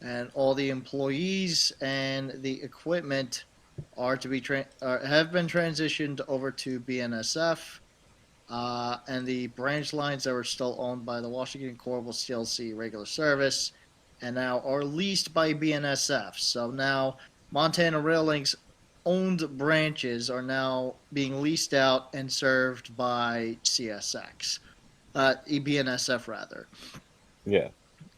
and all the employees and the equipment are to be have been transitioned over to BNSF. And the branch lines that were still owned by the Washington Corps will still see regular service, and now are leased by BNSF. So now Montana Rail Link's owned branches are now being leased out and served by CSX, BNSF rather. Yeah.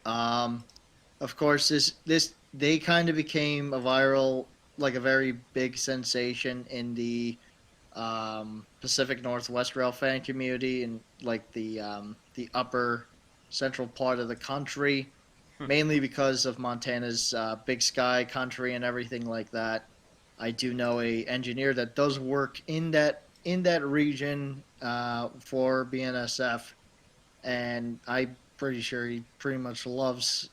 Of course, this they kind of became a viral, like a very big sensation in the Pacific Northwest rail fan community and like the upper central part of the country, mainly because of Montana's Big Sky country and everything like that. I do know a engineer that does work in that region for BNSF, and I'm pretty sure he pretty much loves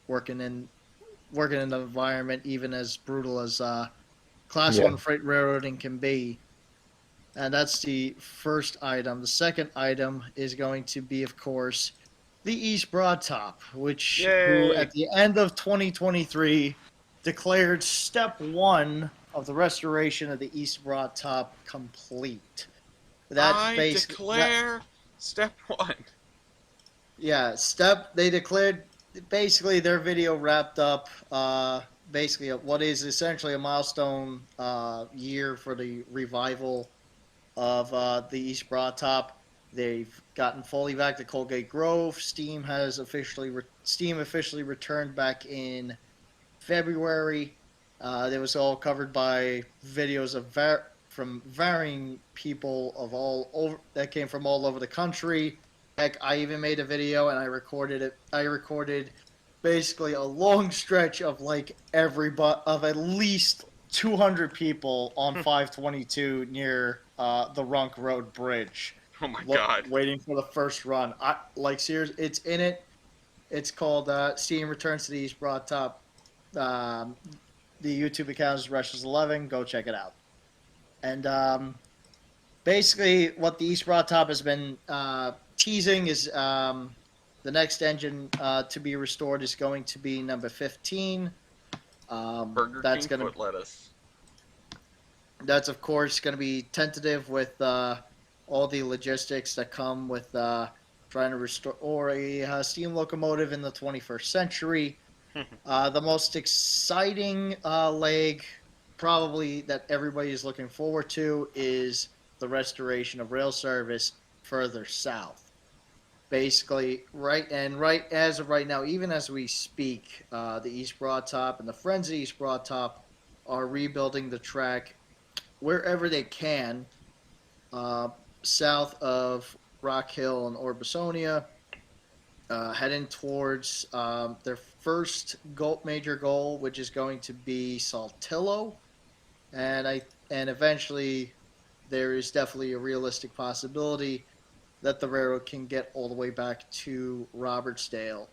working in the environment, even as brutal as Class 1 freight railroading can be. And that's the first item. The second item is going to be, of course, the East Broad Top, who Yay. at the end of 2023 declared step 1 of the restoration of the East Broad Top complete. I declare step 1. They declared basically their video wrapped up basically what is essentially a milestone year for the revival of the East Broad Top. They've gotten fully back to Colgate Grove. Steam officially returned back in February. It was all covered by videos of from varying people of all over that came from all over the country. Heck, I even made a video and I recorded it. I recorded basically a long stretch of like of at least 200 people on 522 near the Runk Road Bridge. Oh my god. Waiting for the first run. It's in it. It's called Steam Returns to the East Broad Top. The YouTube account is Rushes11. Go check it out. And basically, what the East Broad Top has been teasing is the next engine to be restored is going to be number 15. Burger That's King gonna foot lettuce. That's of course going to be tentative with all the logistics that come with trying to restore a steam locomotive in the 21st century. The most exciting leg, probably that everybody is looking forward to, is the restoration of rail service further south. Basically, right as of right now, even as we speak, the East Broad Top and the Friends of East Broad Top are rebuilding the track wherever they can, south of Rock Hill and Orbisonia, heading towards their first major goal, which is going to be Saltillo, and eventually there is definitely a realistic possibility that the railroad can get all the way back to Robertsdale.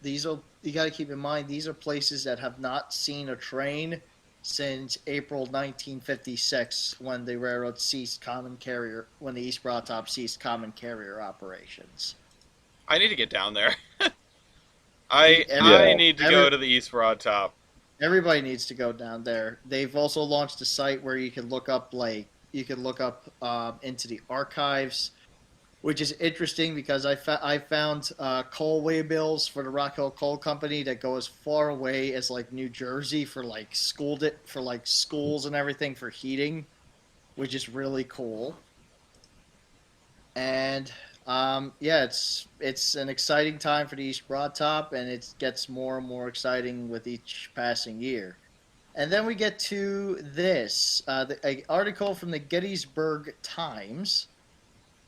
You got to keep in mind, these are places that have not seen a train since April 1956, when the railroad ceased when the East Broad Top ceased common carrier operations. I need to get down there. I need to go to the East Broad Top. Everybody needs to go down there. They've also launched a site where you can look up into the archives, which is interesting because I found coal waybills for the Rock Hill Coal Company that go as far away as like New Jersey for schools and everything for heating, which is really cool. And it's an exciting time for the East Broad Top, and it gets more and more exciting with each passing year. And then we get to this an article from the Gettysburg Times.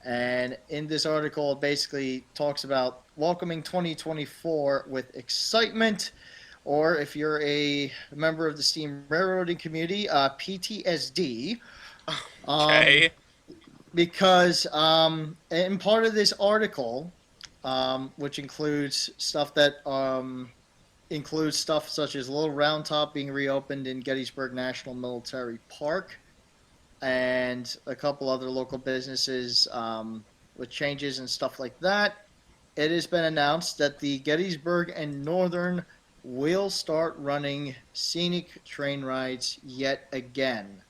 And in this article, it basically talks about welcoming 2024 with excitement, or if you're a member of the steam railroading community, PTSD. Okay. Because in part of this article, which includes stuff such as Little Round Top being reopened in Gettysburg National Military Park, and a couple other local businesses with changes and stuff like that. It has been announced that the Gettysburg and Northern will start running scenic train rides yet again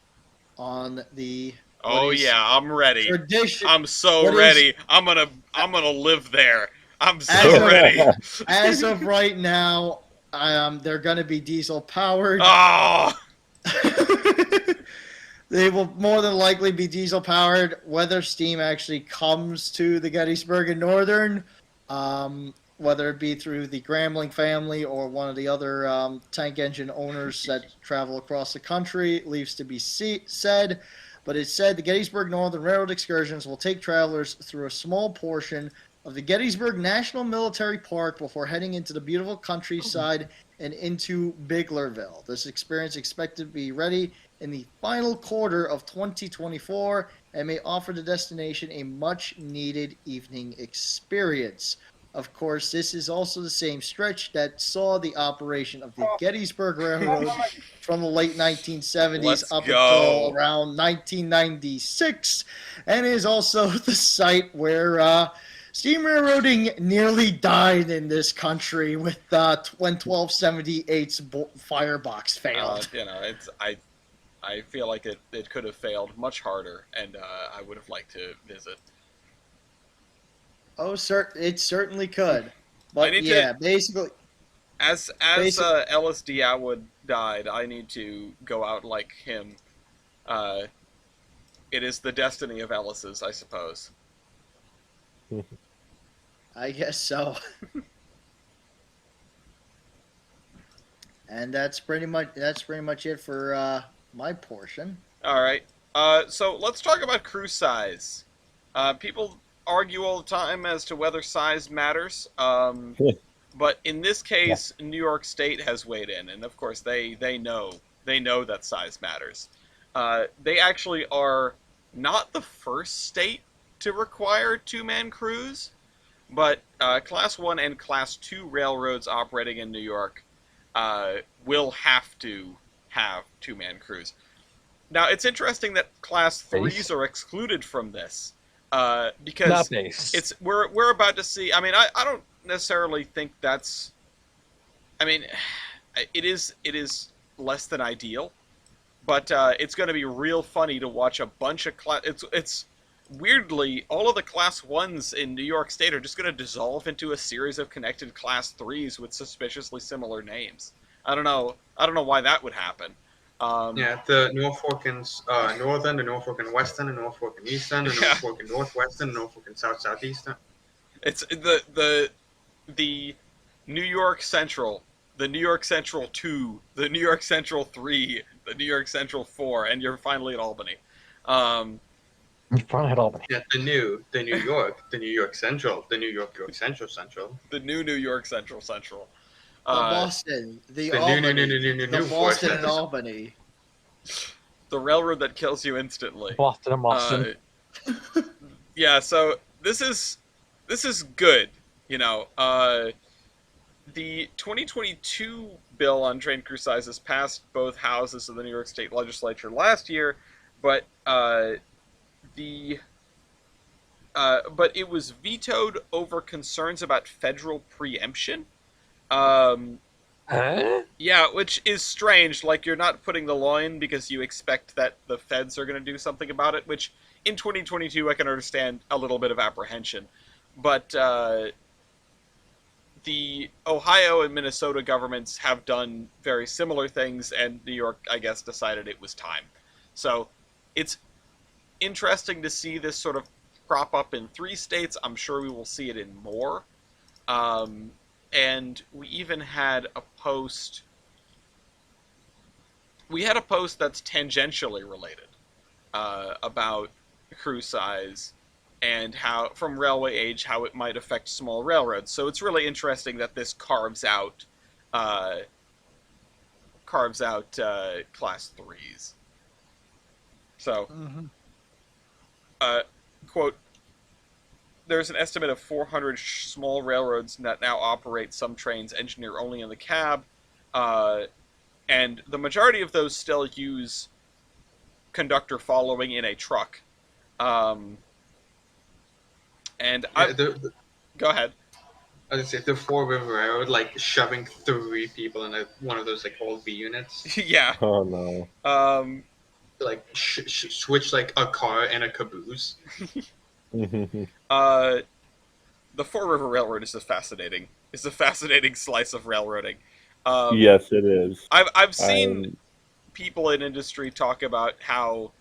on the I'm ready. I'm so what ready. I'm gonna live there. I'm so ready. As of right now, they're gonna be diesel powered. Oh. They will more than likely be diesel powered. Whether steam actually comes to the Gettysburg and Northern, whether it be through the Grambling family or one of the other tank engine owners that travel across the country, leaves to be said. But it said the Gettysburg Northern Railroad excursions will take travelers through a small portion of the Gettysburg National Military Park before heading into the beautiful countryside and into Biglerville. This experience is expected to be ready in the final quarter of 2024 and may offer the destination a much-needed evening experience. Of course, this is also the same stretch that saw the operation of the Gettysburg Railroad from the late 1970s until around 1996, and is also the site where Steam railroading nearly died in this country with when 1278's firebox failed. It's I feel like it could have failed much harder, and I would have liked to visit. Oh, it certainly could. I But need yeah, to as basic. Ellis D. Atwood died. I need to go out like him. Uh, it is the destiny of Ellis's, I suppose. I guess so. And that's pretty much it for my portion. All right. So let's talk about crew size. People argue all the time as to whether size matters. But in this case, New York State has weighed in, and of course they know that size matters. They actually are not the first state to require two-man crews, but Class 1 and Class 2 railroads operating in New York will have to have two-man crews. Now, it's interesting that Class 3s are excluded from this because we're about to see. I mean, I don't necessarily think that's. I mean, it is less than ideal, but it's going to be real funny to watch a bunch of It's weirdly, all of the Class 1s in New York State are just going to dissolve into a series of connected Class 3s with suspiciously similar names. I don't know why that would happen. Yeah, the Norfolk and Northern, the Norfolk and Western, the Norfolk and Eastern, the Norfolk and Northwestern, the Norfolk and Southeastern. It's the New York Central, the New York Central 2, the New York Central 3, the New York Central 4, and you're finally at Albany. Front at Albany. Yeah, the New York Central, the New York Central. The New York Central. The Boston, the new the Boston and Albany. The railroad that kills you instantly. Boston and Boston. Yeah, so this is good. The 2022 bill on train crew sizes passed both houses of the New York State Legislature last year, but but it was vetoed over concerns about federal preemption. Yeah, which is strange. Like, you're not putting the law in because you expect that the feds are going to do something about it, which in 2022 I can understand a little bit of apprehension. But the Ohio and Minnesota governments have done very similar things, and New York, I guess, decided it was time. So it's interesting to see this sort of crop up in 3 states. I'm sure we will see it in more. And we even had a post. We had a post that's tangentially related about crew size and how, from Railway Age, how it might affect small railroads. So it's really interesting that this carves out Class 3s. So, quote, there's an estimate of 400 small railroads that now operate some trains engineer only in the cab, and the majority of those still use conductor following in a truck. Go ahead. I was gonna say the Four River Railroad, like shoving 3 people in one of those like old B units. Yeah. Oh no. Like switch like a car and a caboose. The Four River Railroad is a fascinating slice of railroading. Yes, it is. I've seen people in industry talk about how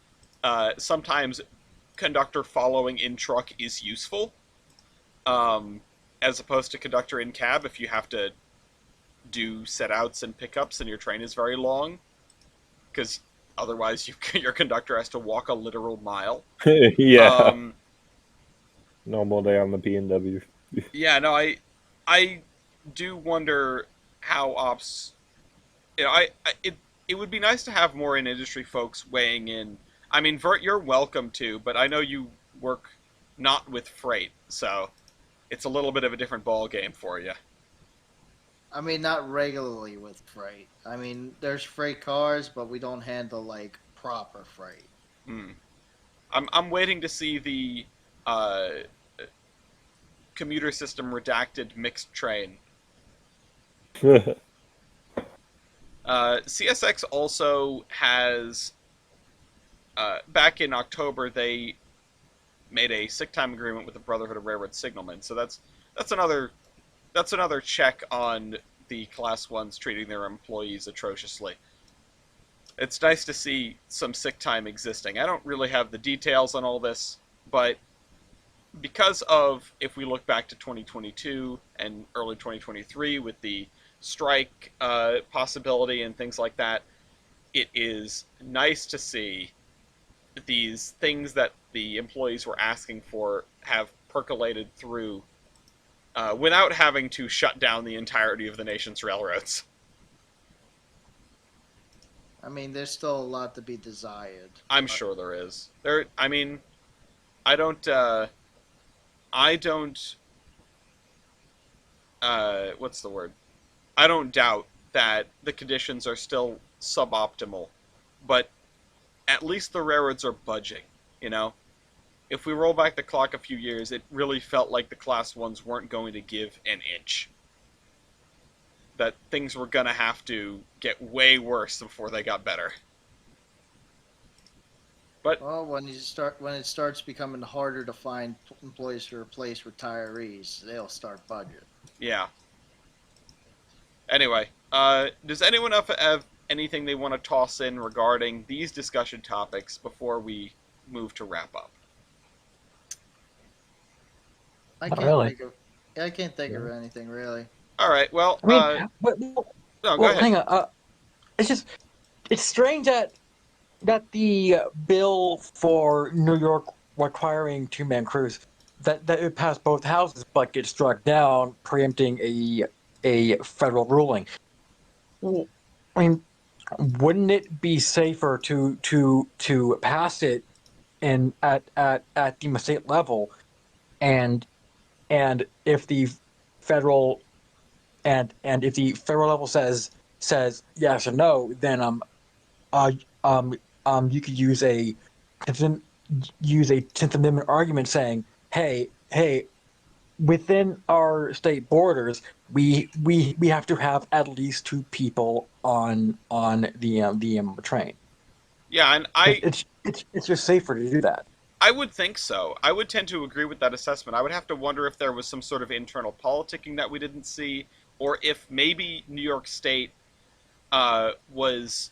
sometimes conductor following in truck is useful, as opposed to conductor in cab if you have to do set outs and pickups and your train is very long, because otherwise your conductor has to walk a literal mile. Yeah. Normal day on the B&W. Yeah, no, I do wonder how ops. It would be nice to have more in industry folks weighing in. I mean, Vert, you're welcome to, but I know you work not with freight, so it's a little bit of a different ball game for you. I mean, not regularly with freight. I mean, there's freight cars, but we don't handle like proper freight. I'm waiting to see commuter system redacted mixed train. CSX also has, back in October, they made a sick time agreement with the Brotherhood of Railroad Signalmen. So that's another check on the Class 1s treating their employees atrociously. It's nice to see some sick time existing. I don't really have the details on all this, but because of, if we look back to 2022 and early 2023 with the strike possibility and things like that, it is nice to see these things that the employees were asking for have percolated through without having to shut down the entirety of the nation's railroads. I mean, there's still a lot to be desired. I'm sure there is. I mean, I don't. What's the word? I don't doubt that the conditions are still suboptimal, but at least the railroads are budging, you know? If we roll back the clock a few years, it really felt like the Class 1s weren't going to give an inch. That things were going to have to get way worse before they got better. But Well, when it starts becoming harder to find employees to replace retirees, they'll start budget. yeah. Anyway, does anyone have anything they want to toss in regarding these discussion topics before we move to wrap up? I Not can't really. think of. I can't think of anything really. All right. Well, I mean, no, go well, ahead. hang on. It's strange that the bill for New York requiring two-man crews that it passed both houses but gets struck down, preempting a federal ruling. Well, I mean, wouldn't it be safer to pass it in at the state level, and if the federal if the federal level says yes or no, then uh you could use a 10th Amendment argument saying, hey, within our state borders, we have to have at least two people on the train. Yeah, and It's just safer to do that. I would think so. I would tend to agree with that assessment. I would have to wonder if there was some sort of internal politicking that we didn't see, or if maybe New York State was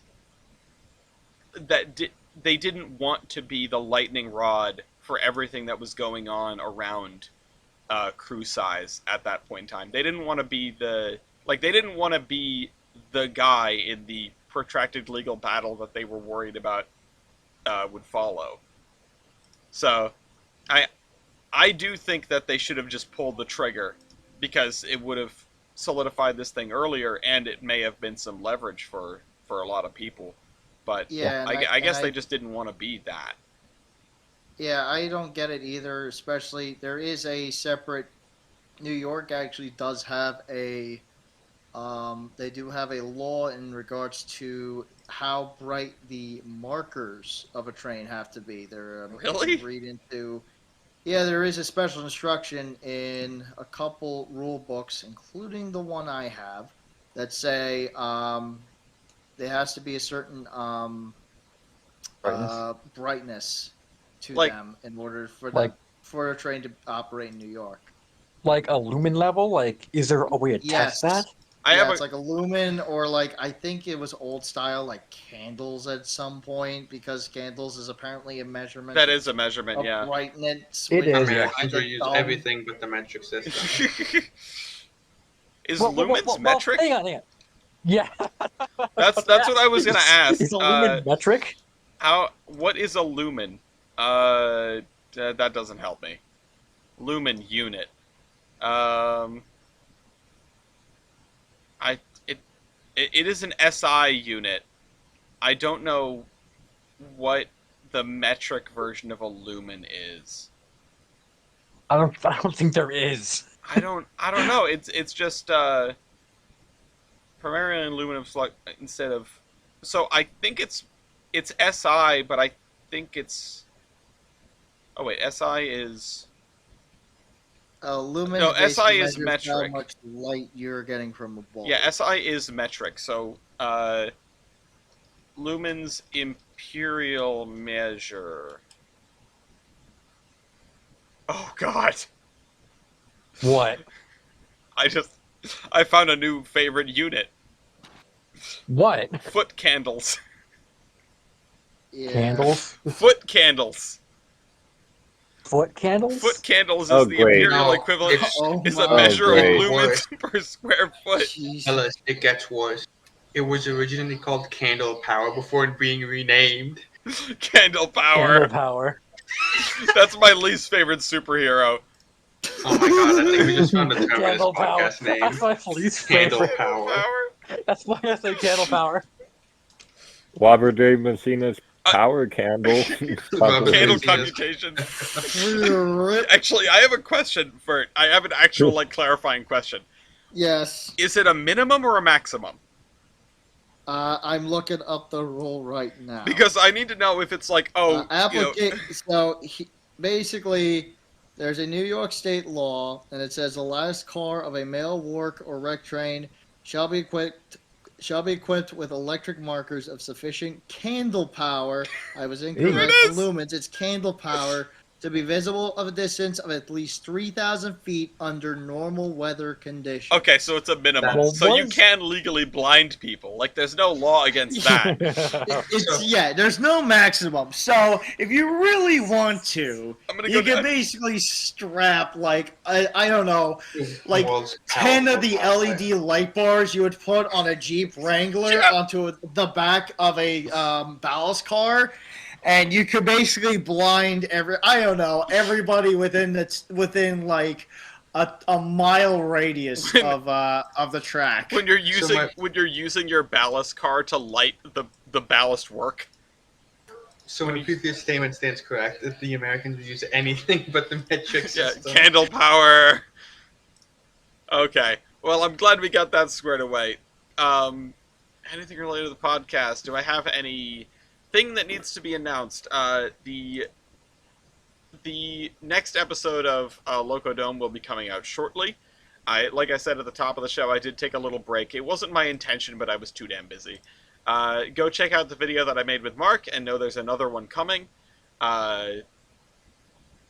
that they didn't want to be the lightning rod for everything that was going on around crew size at that point in time. They didn't want to be the guy in the protracted legal battle that they were worried about would follow. So, I do think that they should have just pulled the trigger, because it would have solidified this thing earlier, and it may have been some leverage for a lot of people. But Yeah, I guess they just didn't want to be that. Yeah, I don't get it either. Especially there is a separate. New York actually does have a. They do have a law in regards to how bright the markers of a train have to be. Really? Read into. Yeah, there is a special instruction in a couple rule books, including the one I have, that say there has to be a certain brightness to Like- them in order for Like- for a train to operate in New York. Like a lumen level? Like, is there a way to Yes. test that? It's like a lumen, or like I think it was old style, like candles at some point, because candles is apparently a measurement. That is a measurement, of yeah. brightness. It with is, the- yeah. Americans the will use thumb. everything but the metric system. Is lumens metric? Hang on. Yeah. That's what I was gonna ask. Is a lumen metric? What is a lumen? That doesn't help me. Lumen unit. It is an SI unit. I don't know what the metric version of a lumen is. I don't think there is. I don't know. It's just primarily aluminum instead of. So I think it's SI, but I think it's. Oh wait, SI is. Lumen No, SI basically is measures how metric. much light you're getting from a ball. Yeah, SI is metric. So, lumen's imperial measure. Oh God, What? I found a new favorite unit. What? Foot candles. Yeah. Candles? Foot candles. Foot candles? Foot candles Oh, is the great. imperial No, equivalent. it's Oh Is a my measure of great. lumens per square foot. Jeez. Fellas, it gets worse. It was originally called Candle Power before being renamed. Candle power. Candle power. That's my least favorite superhero. Oh my god, I think we just found the Terminus Candle power. podcast name. That's my least Candle favorite. Power. That's why I say candle power. Robert J. Messina's power candle. Robert Candle Messina's- commutation. Rip. Actually, I have a question for. I have an actual clarifying question. Yes. Is it a minimum or a maximum? I'm looking up the rule right now. Because I need to know if it's like, Basically, there's a New York state law, and it says the last car of a mail work or wreck train shall be equipped with electric markers of sufficient candle power. I was incorrect. It is! Lumens. It's candle power to be visible of a distance of at least 3,000 feet under normal weather conditions. Okay, so it's a minimum. Well, So you was- can legally blind people. Like, there's no law against that. There's no maximum. So if you really want to, I'm gonna you go can down. basically strap like I don't know, like World's 10 of the powerful LED light bars you would put on a Jeep Wrangler Yeah. onto the back of a ballast car, and you could basically blind everybody within like a mile radius of the track. When you're So using your ballast car to light the ballast work. So my previous statement stands correct. If the Americans would use anything but the metric Yeah, system. candle power. Okay. Well, I'm glad we got that squared away. Anything related to the podcast? Do I have anything that needs to be announced? The next episode of Loco Dome will be coming out shortly. Like I said at the top of the show, I did take a little break. It wasn't my intention, but I was too damn busy. Go check out the video that I made with Mark, and know there's another one coming.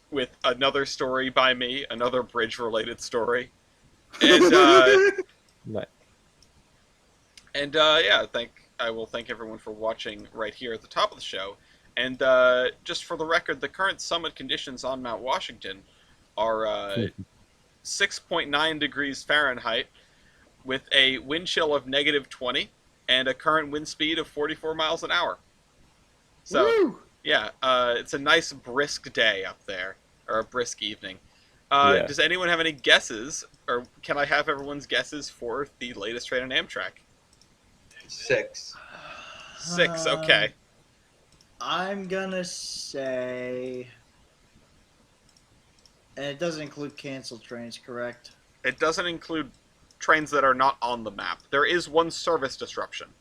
With another story by me, another bridge-related story. And, Nice. I will thank everyone for watching right here at the top of the show. And just for the record, the current summit conditions on Mount Washington are 6.9 degrees Fahrenheit with a wind chill of -20 and a current wind speed of 44 miles an hour. So, Woo! yeah, it's a nice brisk day up there, or a brisk evening. Yeah. Does anyone have any guesses, or can I have everyone's guesses for the latest train on Amtrak? 6. 6, okay. I'm gonna say, and it doesn't include canceled trains, correct? It doesn't include trains that are not on the map. There is one service disruption.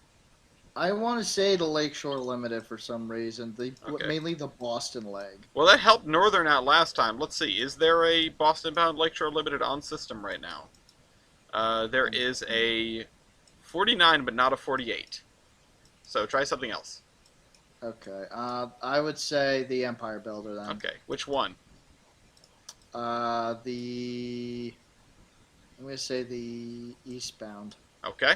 I want to say the Lakeshore Limited for some reason. Okay. Mainly the Boston leg. Well, that helped Northern out last time. Let's see. Is there a Boston-bound Lakeshore Limited on system right now? There is a 49, but not a 48. So try something else. Okay. I would say the Empire Builder then. Okay. Which one? I'm gonna say the Eastbound. Okay.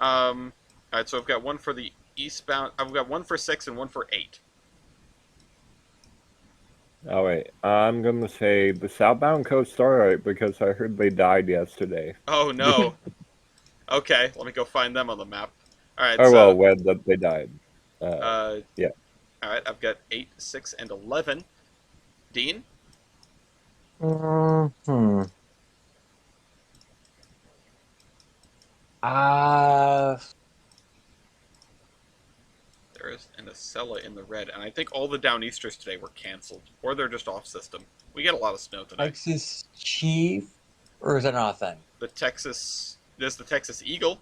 Alright, so I've got one for the eastbound. I've got one for 6 and one for 8. Oh wait, I'm gonna say the southbound Coast Starlight because I heard they died yesterday. Oh, no. Okay, let me go find them on the map. Alright, Oh so... well, when that they died. Yeah. Alright, I've got 8, 6, and 11. Dean? There is an Acela in the red, and I think all the Downeasters today were canceled. Or they're just off system. We get a lot of snow today. Texas Chief? Or is that not a thing? There's the Texas Eagle.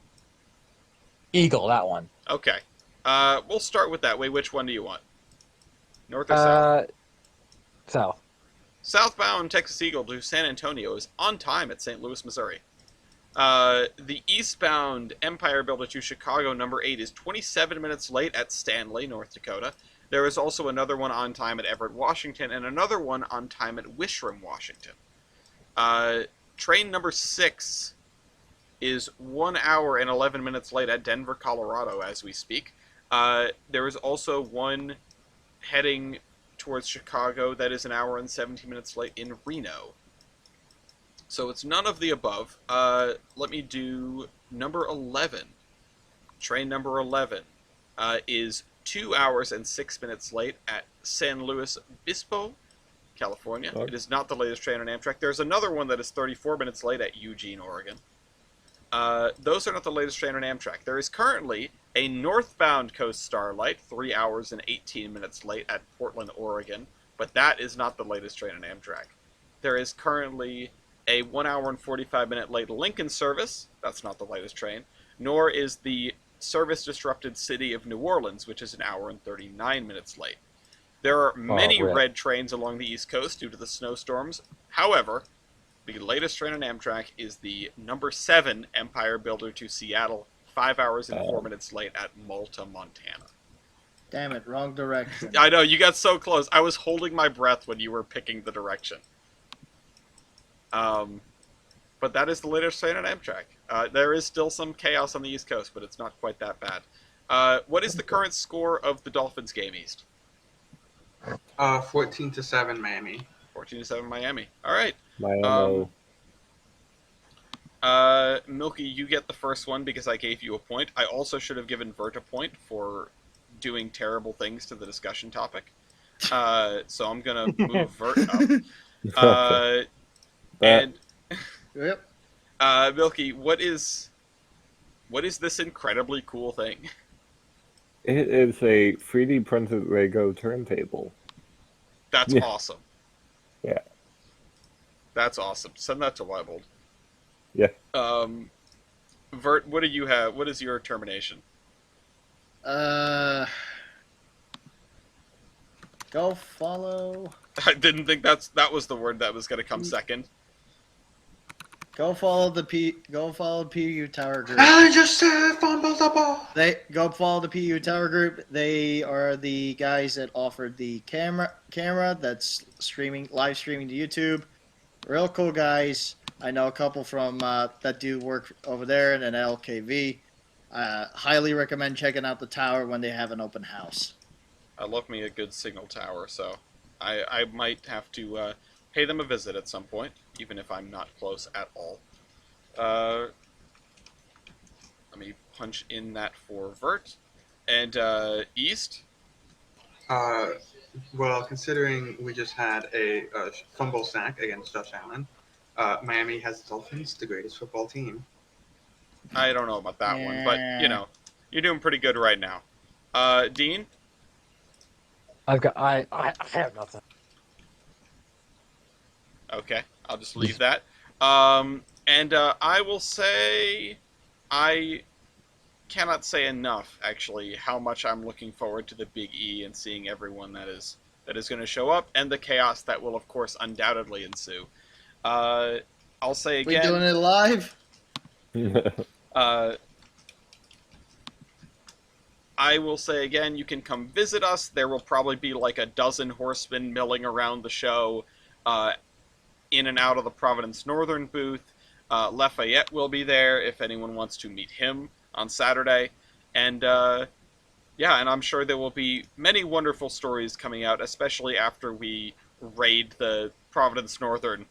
Eagle, that one. Okay. We'll start with that way. Which one do you want? North or south? South. Southbound Texas Eagle to San Antonio is on time at St. Louis, Missouri. The eastbound Empire Builder to Chicago number 8 is 27 minutes late at Stanley, North Dakota. There is also another one on time at Everett, Washington, and another one on time at Wishram, Washington. Train number 6 is 1 hour and 11 minutes late at Denver, Colorado, as we speak. There is also one heading towards Chicago that is 1 hour and 17 minutes late in Reno. So it's none of the above. Let me do number 11. Train number 11 is 2 hours and 6 minutes late at San Luis Obispo, California. Okay. It is not the latest train on Amtrak. There's another one that is 34 minutes late at Eugene, Oregon. Those are not the latest train on Amtrak. There is currently a northbound Coast Starlight, 3 hours and 18 minutes late at Portland, Oregon, but that is not the latest train on Amtrak. There is currently a 1 hour and 45 minute late Lincoln service, that's not the latest train, nor is the service-disrupted city of New Orleans, which is 1 hour and 39 minutes late. There are many rip. red trains along the East Coast due to the snowstorms. However, the latest train on Amtrak is the number 7 Empire Builder to Seattle, 5 hours and 4 minutes late at Malta, Montana. Damn it, wrong direction. I know, you got so close. I was holding my breath when you were picking the direction. But that is the latest train on Amtrak. There is still some chaos on the East Coast, but it's not quite that bad. What is the current score of the Dolphins game East? 14-7 Miami. 14-7 Miami. All right. Miami. Milky, you get the first one because I gave you a point. I also should have given Vert a point for doing terrible things to the discussion topic. So I'm gonna move Vert up. And Yep. Milky, what is this incredibly cool thing? It is a 3D printed Lego turntable. That's Yeah. awesome. Yeah. That's awesome. Send that to Leibold. Yeah. Vert, what do you have? What is your termination? Go follow. I didn't think that was the word that was going to come second. Go follow the PU Tower Group. I just said fumble the ball. They go follow the PU Tower Group. They are the guys that offered the camera that's live streaming to YouTube. Real cool guys. I know a couple from that do work over there in an LKV. Highly recommend checking out the tower when they have an open house. I love me a good signal tower, so I might have to pay them a visit at some point, even if I'm not close at all. Let me punch in that for Vert. And East? Well, considering we just had a fumble sack against Josh Allen, Miami has the Dolphins, the greatest football team. I don't know about that one, but, you know, you're doing pretty good right now. Dean? I have nothing. Okay, I'll just leave that. I will say I cannot say enough, actually, how much I'm looking forward to the Big E and seeing everyone that is going to show up, and the chaos that will, of course, undoubtedly ensue. I'll say We again... doing it live? I will say again, you can come visit us. There will probably be like a dozen horsemen milling around the show, in and out of the Providence Northern booth. Lafayette will be there if anyone wants to meet him on Saturday. And and I'm sure there will be many wonderful stories coming out, especially after we raid the Providence Northern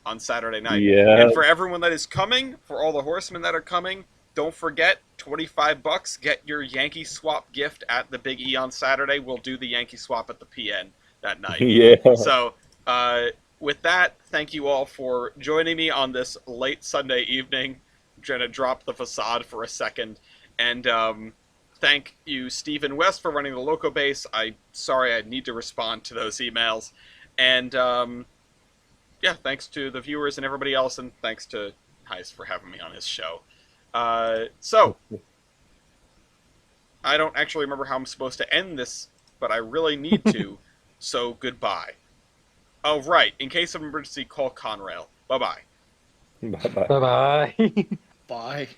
on Saturday night. Yeah. And for everyone that is coming, for all the horsemen that are coming, don't forget, $25, get your Yankee Swap gift at the Big E on Saturday. We'll do the Yankee Swap at the PN that night. Yeah. So, with that, thank you all for joining me on this late Sunday evening. I'm trying to drop the facade for a second. And thank you, Stephen West, for running the Loco Base. I'm sorry I need to respond to those emails. And, thanks to the viewers and everybody else, and thanks to Heist for having me on his show. So, I don't actually remember how I'm supposed to end this, but I really need to, so goodbye. Oh, right. In case of emergency, call Conrail. Bye-bye. Bye bye. Bye bye. Bye.